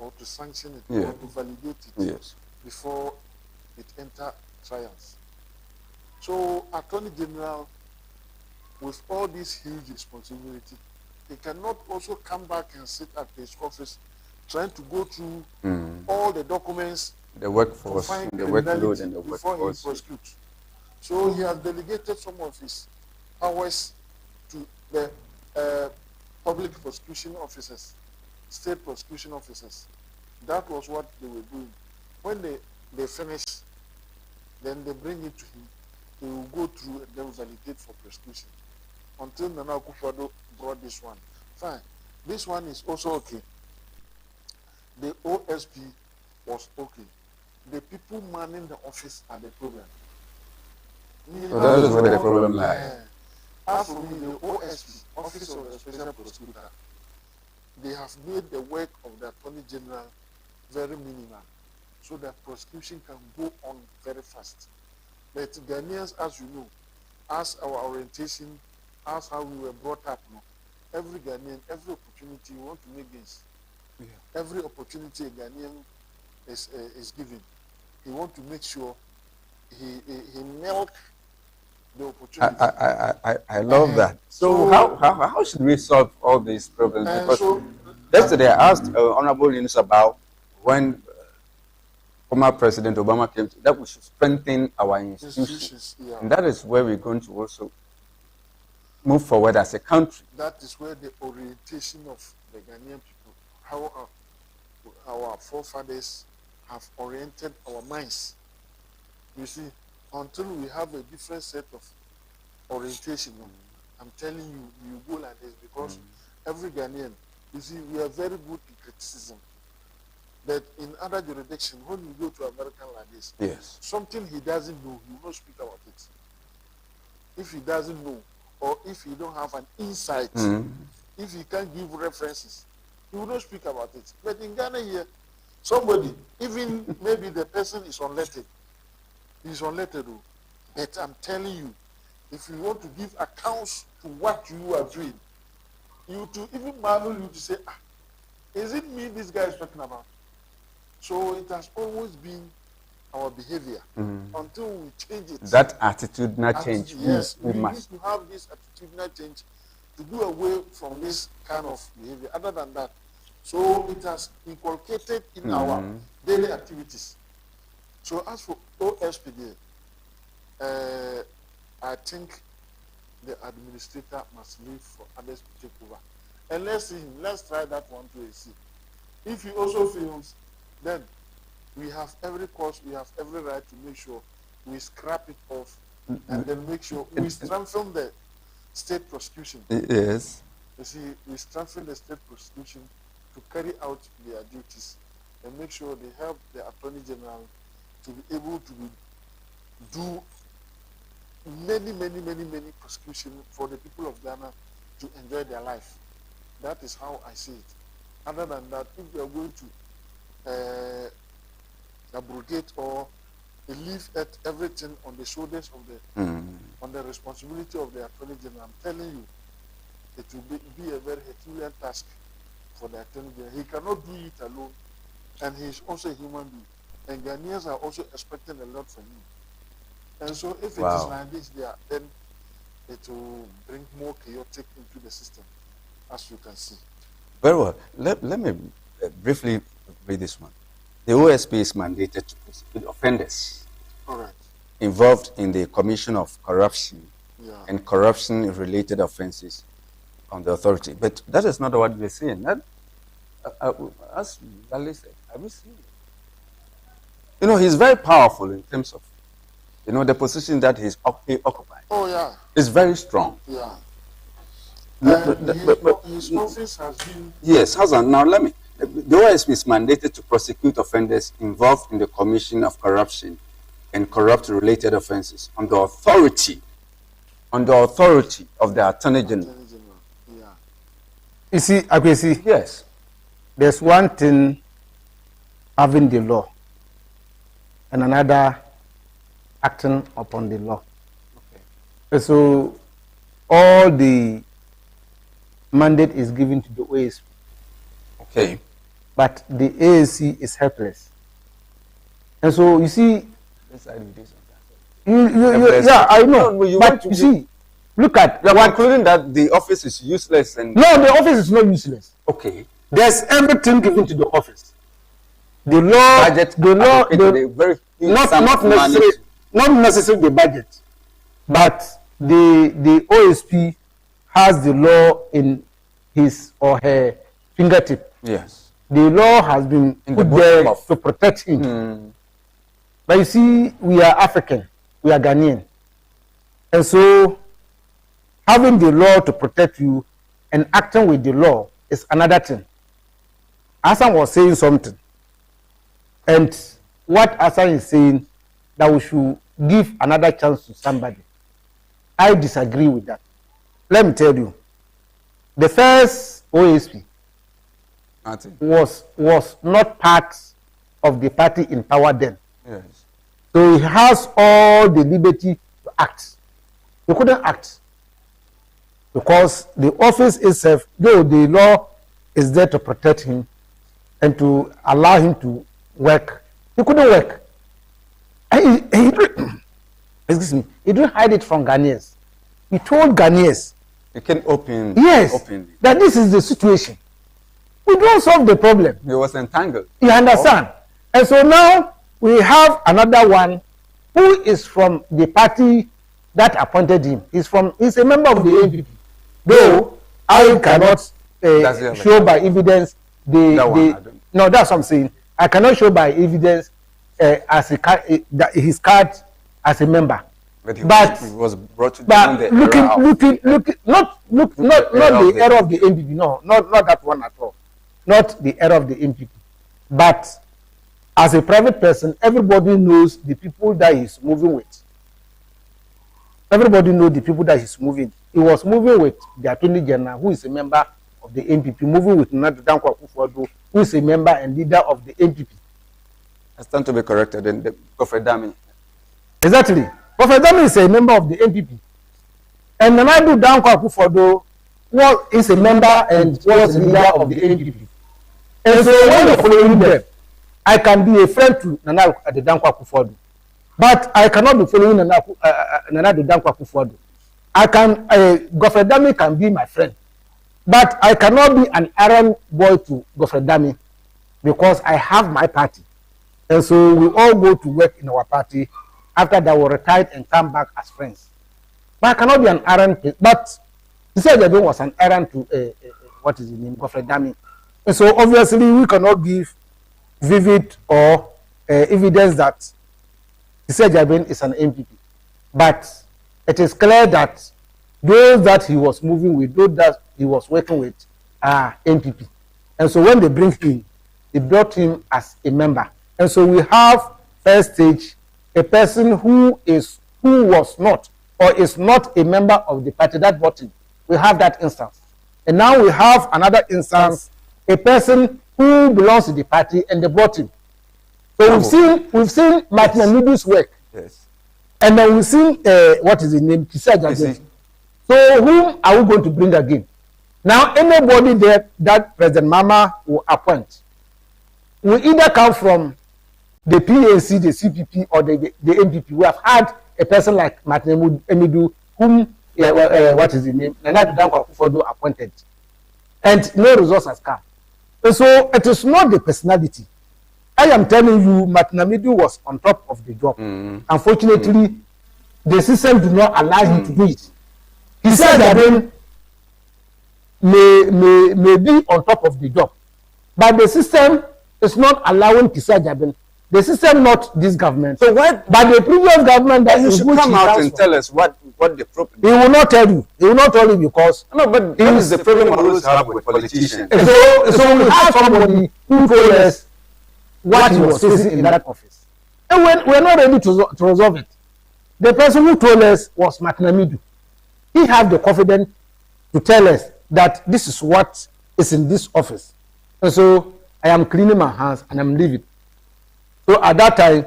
or to sanction it or to validate it before it enters trials. So Attorney General, with all this huge responsibility, he cannot also come back and sit at his office trying to go through all the documents, the workforce, the workload, and the before workforce. he prosecutes. So he has delegated some of his powers to the public prosecution officers, state prosecution officers. That was what they were doing. When they finish, then they bring it to him. He will go through and then validate for prosecution. Until Nana Akufo-Addo brought this one. Fine. This one is also okay. The OSP was okay. The people manning the office are the problem. So that is where the problem lies. As for me, the OSP, Office of the Special Prosecutor, they have made the work of the Attorney General very minimal, so that prosecution can go on very fast. But Ghanaians, as you know, as our orientation, as how we were brought up, every Ghanaian, every opportunity you want to make this. Every opportunity a Ghanaian is given, he want to make sure he milk the opportunity. I love that. So how should we solve all these problems? Because yesterday I asked Honorable Yunus about when former President Obama came to, that we should strengthen our institutions. And that is where we're going to also move forward as a country. That is where the orientation of the Ghanaian people, how our forefathers have oriented our minds. You see, until we have a different set of orientation, I'm telling you, you go like this because every Ghanaian, you see, we are very good in criticism. But in other jurisdictions, when you go to American like this, something he doesn't know, he will not speak about it. If he doesn't know, or if he don't have an insight, if he can't give references, he will not speak about it. But in Ghana here, somebody, even maybe the person is unlettered. He's unlettered, but I'm telling you, if you want to give accounts to what you are doing, you to even marvel you to say, is it me this guy is talking about? So it has always been our behavior until we change it. That attitudinal change. Yes, we must. Need to have this attitudinal change to do away from this kind of behavior. Other than that, so it has inculcated in our daily activities. So as for OSPD, I think the administrator must leave for others to take over. And let's see him. Let's try that one to see. If he also fails, then we have every cause, we have every right to make sure we scrap it off and then make sure we strengthen the state prosecution. Yes. You see, we strengthen the state prosecution to carry out their duties and make sure they help the Attorney General to be able to do many prosecution for the people of Ghana to enjoy their life. That is how I see it. Other than that, if we are going to abrogate or leave everything on the shoulders of the on the responsibility of the Attorney General, I'm telling you, it will be a very Herculean task for the Attorney General. He cannot do it alone, and he is also a human being. And Ghanaians are also expecting a lot from him. And so if it is like this there, then it will bring more chaotic into the system, as you can see. Very well. Let me briefly read this one. The OSP is mandated to prosecute offenders involved in the commission of corruption and corruption-related offenses on the authority. But that is not what we're saying. That, as Lali said, have you seen it? You know, he's very powerful in terms of, you know, the position that he occupied. Oh, yeah. It's very strong. Yeah. His office has been... Yes, Hassan, now let me... The OSP is mandated to prosecute offenders involved in the commission of corruption and corrupt-related offenses on the authority of the Attorney General. Yeah. You see, Akwesi, Yes. there's one thing having the law and another acting upon the law. Okay. So all the mandate is given to the OSP. Okay. But the ANC is helpless. And so you see, yeah, I know. No, but you see, look at you are concluding that the office is useless and no, the office is not useless. okay. There's everything given to the office. The law, Budget the law, allocated a very huge not sum of money necessarily, not necessarily the budget, but the OSP has the law in his or her fingertip. Yes. The law has been put there to protect him. But you see, we are African, we are Ghanaian. And so, having the law to protect you and acting with the law is another thing. Hassan was saying something. And what Hassan is saying, that we should give another chance to somebody. I disagree with that. Let me tell you, the first OSP was not part of the party in power then. Yes. So he has all the liberty to act. He couldn't act because the office itself, though the law is there to protect him and to allow him to work, he couldn't work. And excuse me, he didn't hide it from Ghanaians. He told Ghanaians, you can open that this is the situation. We don't solve the problem. He was entangled. You understand? And so now we have another one who is from the party that appointed him. He's a member of the APP. Though I cannot show by evidence no, that's what I'm saying. I cannot show by evidence as his card as a member. But he was brought to not the era of the NPP. No, not that one at all. Not the era of the NPP. But as a private person, everybody knows the people that he's moving with. Everybody knows the people that he's moving. He was moving with the Attorney General, who is a member of the NPP, moving with Nadu Dankwa Akufo-Addo, who is a member and leader of the NPP. I stand to be corrected. And Prophet Dami. Exactly. Prophet Dami is a member of the NPP. And Nanadu Dankwa Akufo-Addo is a member and was a leader of the NPP. And so when you're following them, I can be a friend to Nanadu Dankwa Akufo-Addo. But I cannot be following Nanadu Dankwa Akufo-Addo. Prophet Dami can be my friend. But I cannot be an errand boy to Prophet Dami because I have my party. And so we all go to work in our party. After that, we retire and come back as friends. But I cannot be an errand. But he said that there was an errand to what is his name, Prophet Dami. And so obviously we cannot give vivid or evidence that he said Jabin is an MPP. But it is clear that those that he was moving with, those that he was working with, are MPP. And so when they bring him, they brought him as a member. And so we have first stage a person who was not or is not a member of the party that brought him. We have that instance. And now we have another instance, a person who belongs to the party and they brought him. So we've seen Martin Amidu's work. Yes. And then we've seen what is his name? So whom are we going to bring again? Now anybody there that President Mama will appoint will either come from the PAC, the CPP, or the MPP. We have had a person like Martin Amidu, whom what is his name? Nanadu Dankwa Akufo-Addo appointed, and no results has come. And so it is not the personality. I am telling you, Martin Amidu was on top of the job. Unfortunately, the system did not allow him to do it. He said that then may be on top of the job, but the system is not allowing Kisa Jabin. The system, not this government. So what? But the previous government that you should come out and tell us what the problem. He will not tell you. He will not tell you because no. But what is the problem I always have with politicians? So we have somebody who told us what he was facing in that office, and we're not ready to resolve it. The person who told us was Martin Amidu. He had the confidence to tell us that this is what is in this office, and so I am cleaning my hands and I'm leaving. So at that time,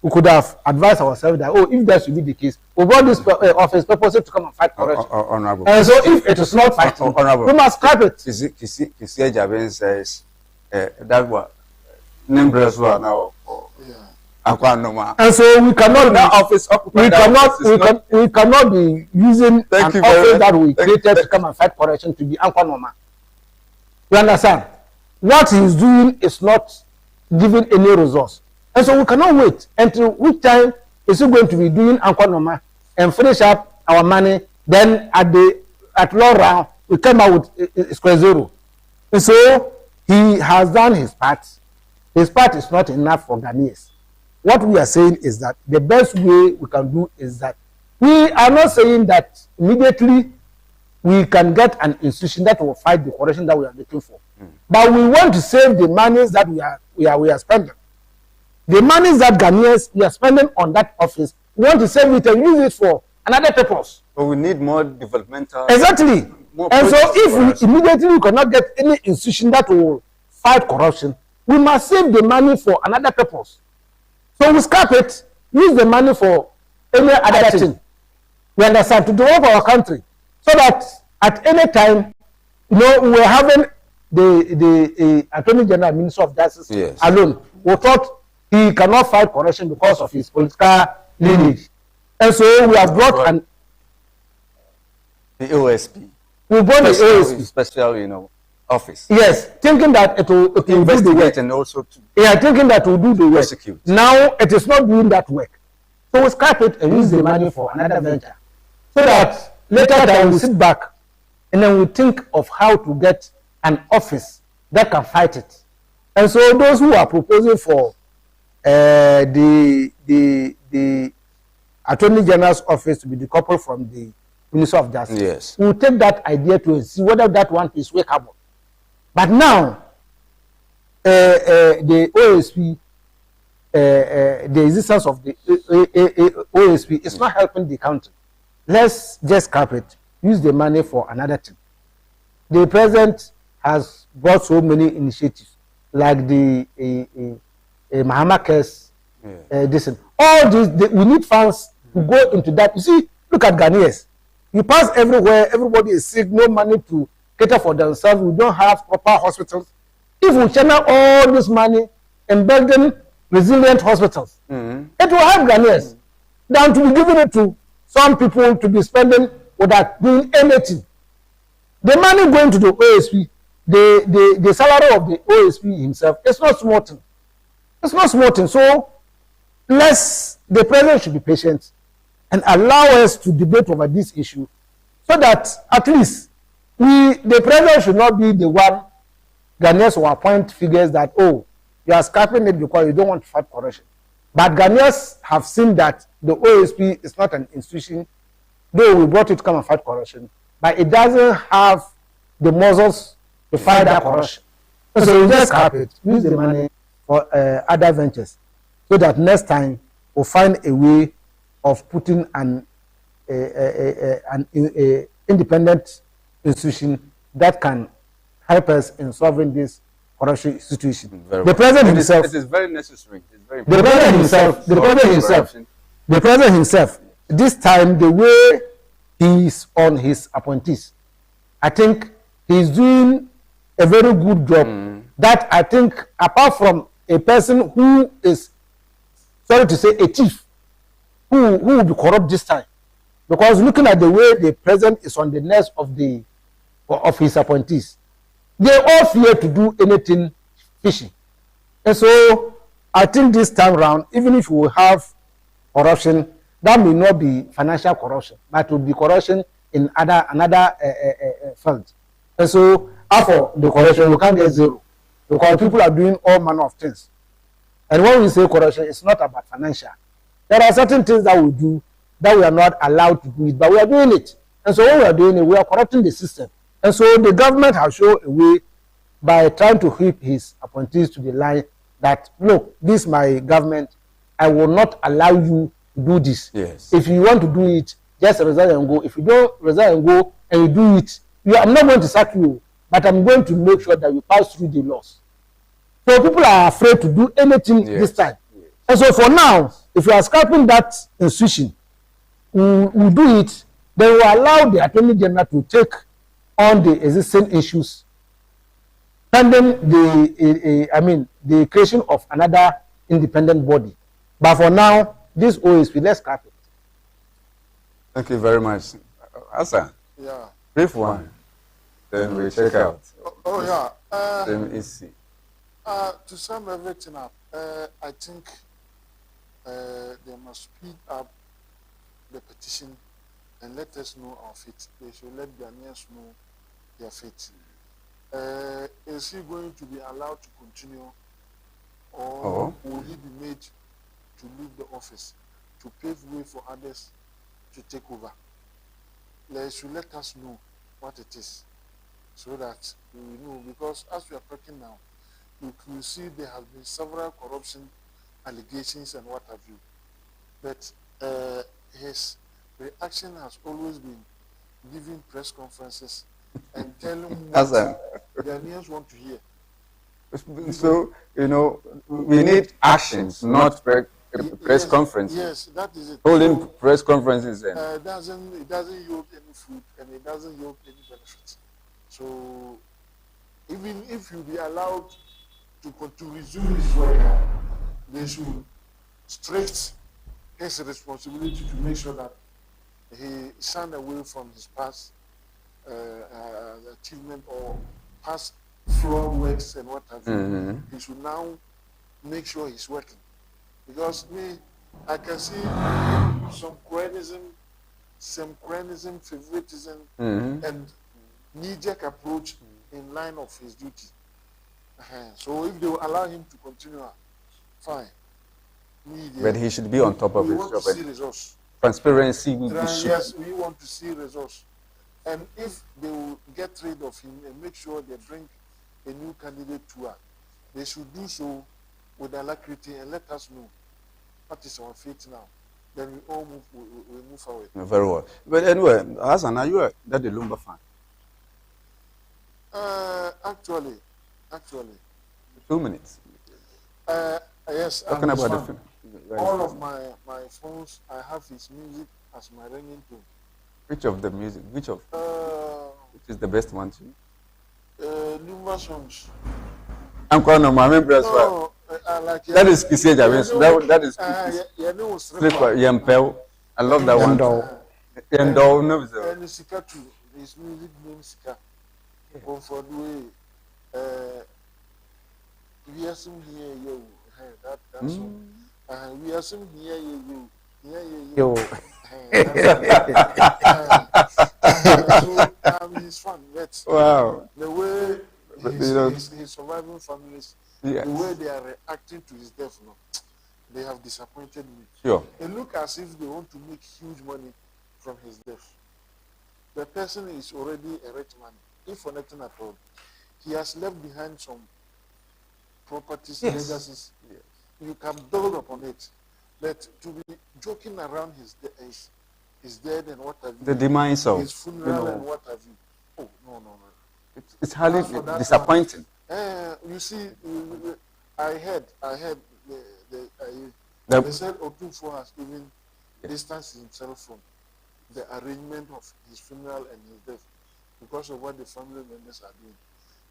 we could have advised ourselves that, if that should be the case, we brought this office purposely to come and fight corruption. Honorable. And so if it is not fighting, we must scrap it. Kisi Jabin says that was numbers were now. And so we cannot that office we cannot be using an office that we created to come and fight corruption to be Ankonoma. You understand? What he is doing is not giving any results. And so we cannot wait until which time is he going to be doing Ankonoma and finish up our money. Then at law round we come out with square zero. And so he has done his part. His part is not enough for Ghanaians. What we are saying is that the best way we can do is that we are not saying that immediately we can get an institution that will fight the corruption that we are looking for. But we want to save the monies that we are spending. The monies that Ghanaians we are spending on that office, we want to save it and use it for another purpose. But we need more developmental. Exactly. And so if we immediately cannot get any institution that will fight corruption, we must save the money for another purpose. So we scrap it, use the money for any other thing. We understand, to develop our country. So that at any time, we're having the Attorney General, Minister of Justice alone. We thought he cannot fight corruption because of his political lineage. And so we have brought the OSP. We brought the OSP. Special, office. Yes, thinking that it will do the work. And also thinking that it will do the work. Prosecute. Now it is not doing that work. So we scrap it and use the money for another venture. So that later time we sit back and then we think of how to get an office that can fight it. And so those who are proposing for the Attorney General's office to be decoupled from the Minister of Justice, we'll take that idea to see whether that one is workable. But now, the OSP, the existence of the OSP is not helping the country. Let's just scrap it, use the money for another thing. The president has brought so many initiatives. like the Mahama case, this. All these, we need funds to go into that. You see, look at Ghanaians. You pass everywhere, everybody is sick, no money to cater for themselves. We don't have proper hospitals. If we channel all this money in building resilient hospitals, it will help Ghanaians than to be giving it to some people to be spending without doing anything. The money going to the OSP, the salary of the OSP himself, it's not small thing. It's not small thing. So the president should be patient and allow us to debate over this issue so that at least the president should not be the one Ghanaians will appoint figures that, oh, you are scrapping it because you don't want to fight corruption. But Ghanaians have seen that the OSP is not an institution, though we brought it to come and fight corruption, but it doesn't have the muscles to fight that corruption. So we just scrap it, use the money for other ventures, so that next time we'll find a way of putting an independent institution that can help us in solving this corruption situation. The president himself. It is very necessary. It's very the president himself. The president himself. This time, the way he is on his appointees, I think he is doing a very good job. That I think, apart from a person who is, sorry to say, a thief, who will be corrupt this time, because looking at the way the president is on the necks of his appointees, they all fear to do anything fishy. And so I think this time round, even if we have corruption, that may not be financial corruption, but it will be corruption in another field. And so after the corruption, we can't get zero, because people are doing all manner of things. And when we say corruption, it's not about financial. There are certain things that we do that we are not allowed to do it, but we are doing it. And so when we are doing it, we are corrupting the system. And so the government has shown a way by trying to whip his appointees to the line that, look, this is my government, I will not allow you to do this. Yes. If you want to do it, just resign and go. If you don't resign and go and you do it, I'm not going to sack you, but I'm going to make sure that you pass through the laws. So people are afraid to do anything this time. Yes. And so for now, if you are scrapping that institution, we do it, then we allow the Attorney General to take on the existing issues, pending the creation of another independent body. But for now, this OSP, let's scrap it. Thank you very much. Asa, brief one, then we check out. Same issue. To sum everything up, I think they must speed up the petition and let us know our fate. They should let Ghanaians know their fate. Is he going to be allowed to continue, or will he be made to leave the office to pave way for others to take over? They should let us know what it is, so that we know, because as we are talking now, you can see there have been several corruption allegations and what have you. But his reaction has always been giving press conferences and telling what Ghanaians want to hear. So, we need actions, not press conferences. Yes, that is it. Holding press conferences then. It doesn't yield any food and it doesn't yield any benefit. So, even if you be allowed to resume his work, they should strict his responsibility to make sure that he shunned away from his past achievement or past flawed works and what have you. He should now make sure he's working. Because I can see some cronyism, favoritism, and knee-jerk approach in line of his duty. So if they will allow him to continue, fine. But he should be on top of his job. We want to see results. Transparency will be Yes, we want to see results. And if they will get rid of him and make sure they bring a new candidate to us, they should do so with alacrity and let us know what is our fate now. Then we all move forward. Very well. But anyway, Hassan, are you a Daddy Lumba fan? Actually, 2 minutes. Yes, Talking about the film. All of my phones, I have his music as my ringing tone. Which of the music? Which is the best one to you? Numerous songs. I'm calling on my members. No, like that is Kisej. That is Yempel. I love that one. Yendo. No, and Sika too. His music name Sika. For the way, we are some here, you. That's all. We are some here, you. Yo. So he's fun. That's wow. The way his surviving families, the way they are reacting to his death, they have disappointed me. Sure. They look as if they want to make huge money from his death. The person is already a rich man, if for nothing at all. He has left behind some properties, legacies. Yes. You can build upon it. But to be joking around his dead and what have you, the demise of his funeral and what have you. Oh, no. It's highly disappointing. You see, I heard they said Otunfo has even distanced himself from the arrangement of his funeral and his death because of what the family members are doing.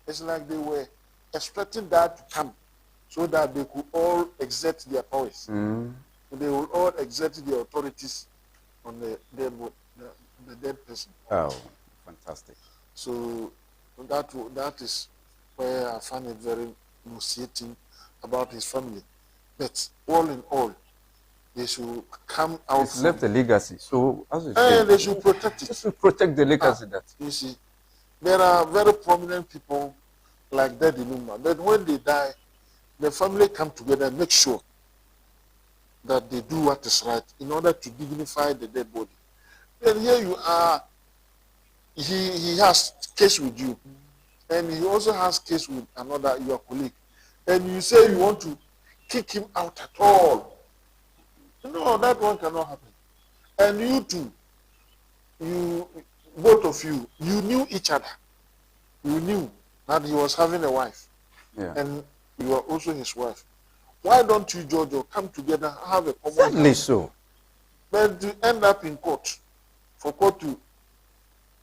It's like they were expecting that to come so that they could all exert their powers. They will all exert their authorities on the dead person. Oh, fantastic. So that is where I find it very nauseating about his family. But all in all, they should come out. It's left a legacy. So as you say, they should protect it. They should protect the legacy that. You see, there are very prominent people like that in Umma. But when they die, the family come together and make sure that they do what is right in order to dignify the dead body. Then here you are, he has case with you, and he also has case with another, your colleague, and you say you want to kick him out at all. No, that one cannot happen. And you two, both of you knew each other. You knew that he was having a wife, and you are also his wife. Why don't you, Jojo, come together, have a common... Certainly so. But to end up in court, for court to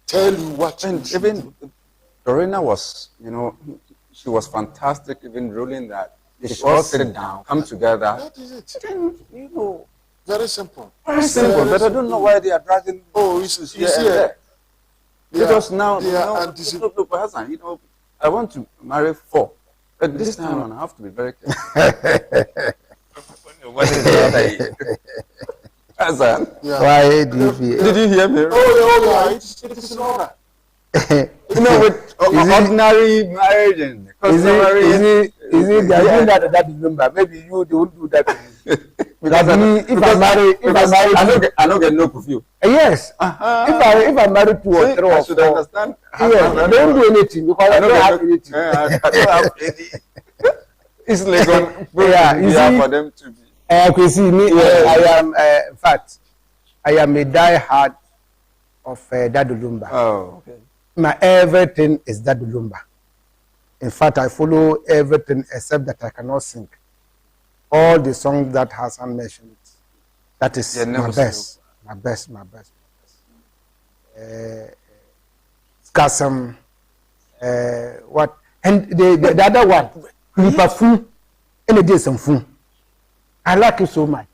tell you what you should even do. Dorena was, she was fantastic, even ruling that they should all sit down, come together. That is it. Then, very simple. Very simple, but I don't know why they are dragging issues here and there. Because now, look, Hassan, I want to marry 4. But this time I have to be very careful. What is the other? Hassan. Why do you fear? Did you hear me? Oh, yeah. It is in order. With ordinary marriage and customary. Is it that number? Maybe you won't do that. Because if I don't get no of you. Yes. If I marry 2 or 3 or 4, I should understand. Yes, don't do anything because I don't have anything. I don't have any. It's like for them to be. You see, I am, in fact, I am a die-hard of Dadulumba. Oh, okay. My everything is Dadulumba. In fact, I follow everything except that I cannot sing. All the songs that Hassan mentioned, that is my best. My best. Kasam, what? And the other one, Lipafu, and it is some fun. I like it so much.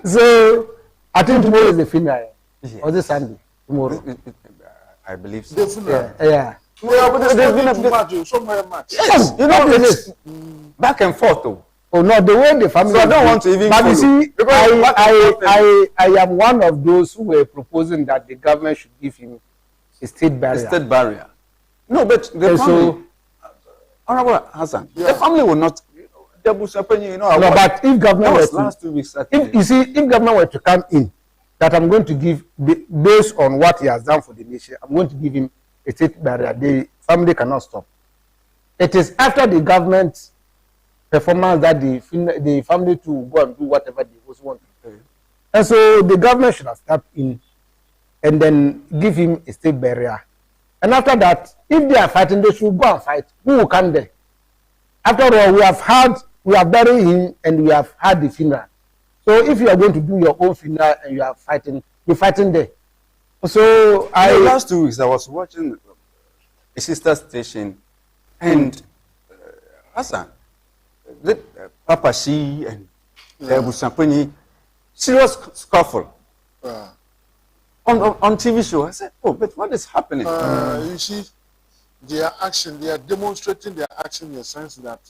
So, I think tomorrow is the funeral. Or the Sunday? Tomorrow. I believe so. Yeah. But there's been too much, so much. Yes, it's back and forth though. Oh no, the way the family. So I don't want to even. But you see, I am one of those who were proposing that the government should give him a state barrier. A state barrier. No, but the family. Honorable Hassan, the family will not. No, but if government were to, last 2 weeks, if government were to come in, that I'm going to give based on what he has done for the nation, I'm going to give him a state barrier. The family cannot stop. It is after the government performance that the family too will go and do whatever they also want to do. And so the government should have stepped in and then give him a state barrier And after that, if they are fighting, they should go and fight. Who will come there? After all, we have buried him and we have had the funeral. So if you are going to do your own funeral and you are fighting, you're fighting there. So last 2 weeks I was watching a sister station, and Hassan, Papa Shi and Busampani, serious scuffle on TV show. I said, oh, but what is happening? You see, their action, they are demonstrating their action in the sense that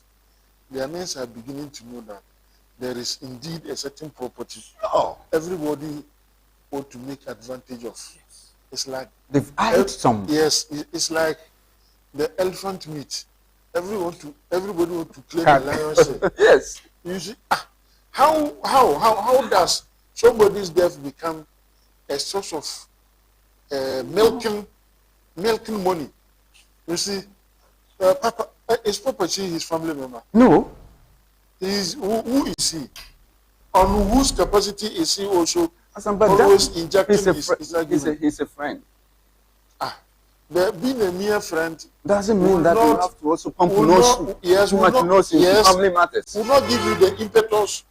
their men are beginning to know that there is indeed a certain property. Everybody ought to make advantage of. It's like they've added some. Yes, it's like the elephant meat. Everybody want to claim the lion's share. Yes. You see, how does somebody's death become a source of milking money? You see, Papa, is Papa his family member? No. Who is he? On whose capacity is he also But always injecting he's a friend. Being a mere friend doesn't mean that you have to also pump nose in family matters. Will not give you the impetus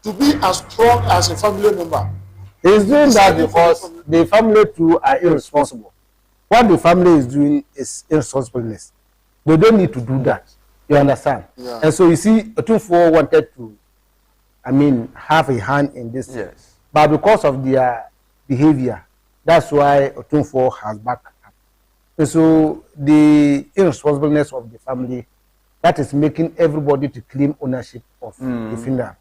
to be as strong as a family member. He's doing that because the family too are irresponsible. What the family is doing is irresponsibleness. They don't need to do that. You understand? Yeah. And so you see, Otunfo wanted to, have a hand in this. Yes. But because of their behavior, that's why Otunfo has backed up. And so the irresponsibleness of the family, that is making everybody to claim ownership of the funeral.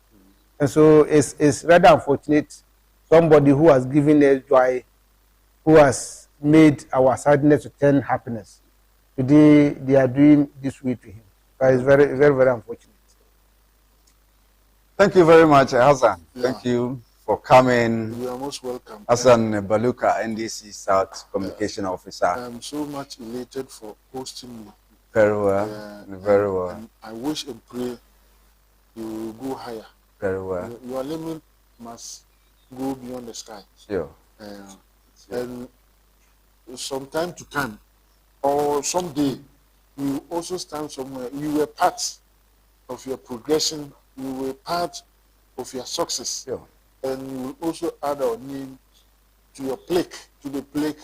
And so it's rather unfortunate. Somebody who has given us joy, who has made our sadness to turn happiness. Today they are doing this way to him. But it's very, very, very unfortunate. Thank you very much, Hassan. Thank you for coming. You are most welcome. Hassan Baluka, NDC South Communication Officer. I am so much elated for hosting me. Very well. Very well. And I wish and pray you will go higher. Very well. Your limit must go beyond the sky. Sure. And from time to time, or someday, you will also stand somewhere. You were part of your progression. You were part of your success. Sure. And you will also add our name to your plaque, to the plaque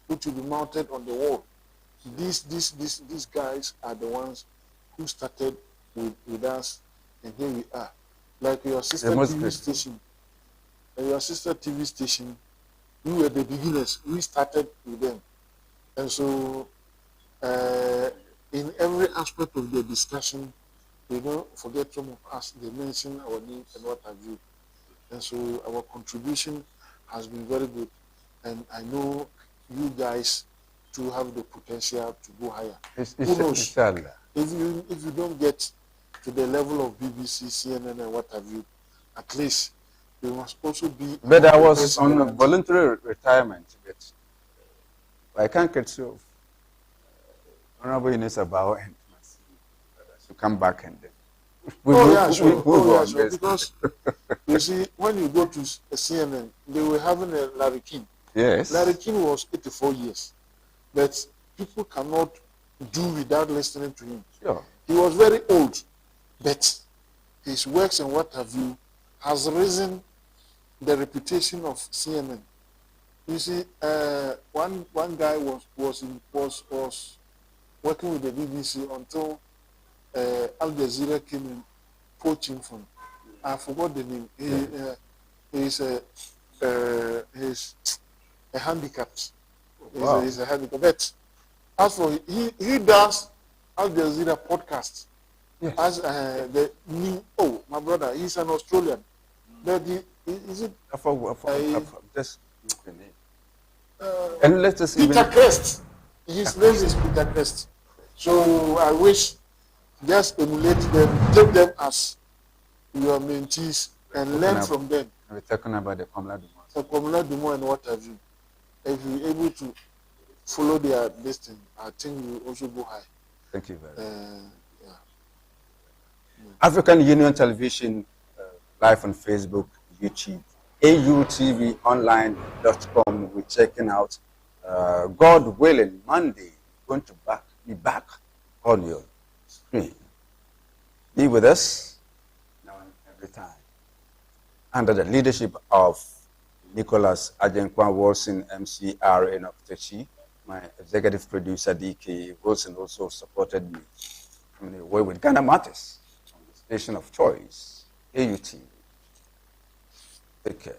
which will be mounted on the wall. These guys are the ones who started with us, and here we are. Like your sister TV station. Your sister TV station, we were the beginners. We started with them. And so, in every aspect of the discussion, they don't forget some of us. They mention our names and what have you. And so our contribution has been very good. And I know you guys to have the potential to go higher. Who knows? If you don't get to the level of BBC, CNN, and what have you, at least you must also be. But I was on a voluntary retirement. But I can't get so. Honorable Ines Abao and to come back and then. Sure. Because you see, when you go to CNN, they were having a Larry King. Yes. Larry King was 84 years, but people cannot do without listening to him. Sure. He was very old, but his works and what have you has risen the reputation of CNN. You see, one guy was working with the BBC until Al Jazeera came and poached him from. I forgot the name. He's a handicapped. Wow. He's a handicapped. But as for he does Al Jazeera podcast. Yes. As the new my brother, he's an Australian. But is it? Just the name. And let us Peter Crest. His name is Peter Crest. So I wish just emulate them, take them as your mentees and learn from them. We're talking about the Komla Dumont. The Komla Dumont and what have you. If you're able to follow their destiny, I think you also go high. Thank you very much. African Union Television, live on Facebook, YouTube, autvonline.com. We're checking out God willing, Monday, going to be back on your screen. Be with us now and every time. Under the leadership of Nicholas Ajenkwan Wilson, MCR in Oktechi, my executive producer, DK Wilson, also supported me from the way with Ghana Matters on the station of choice, AUT. Take care.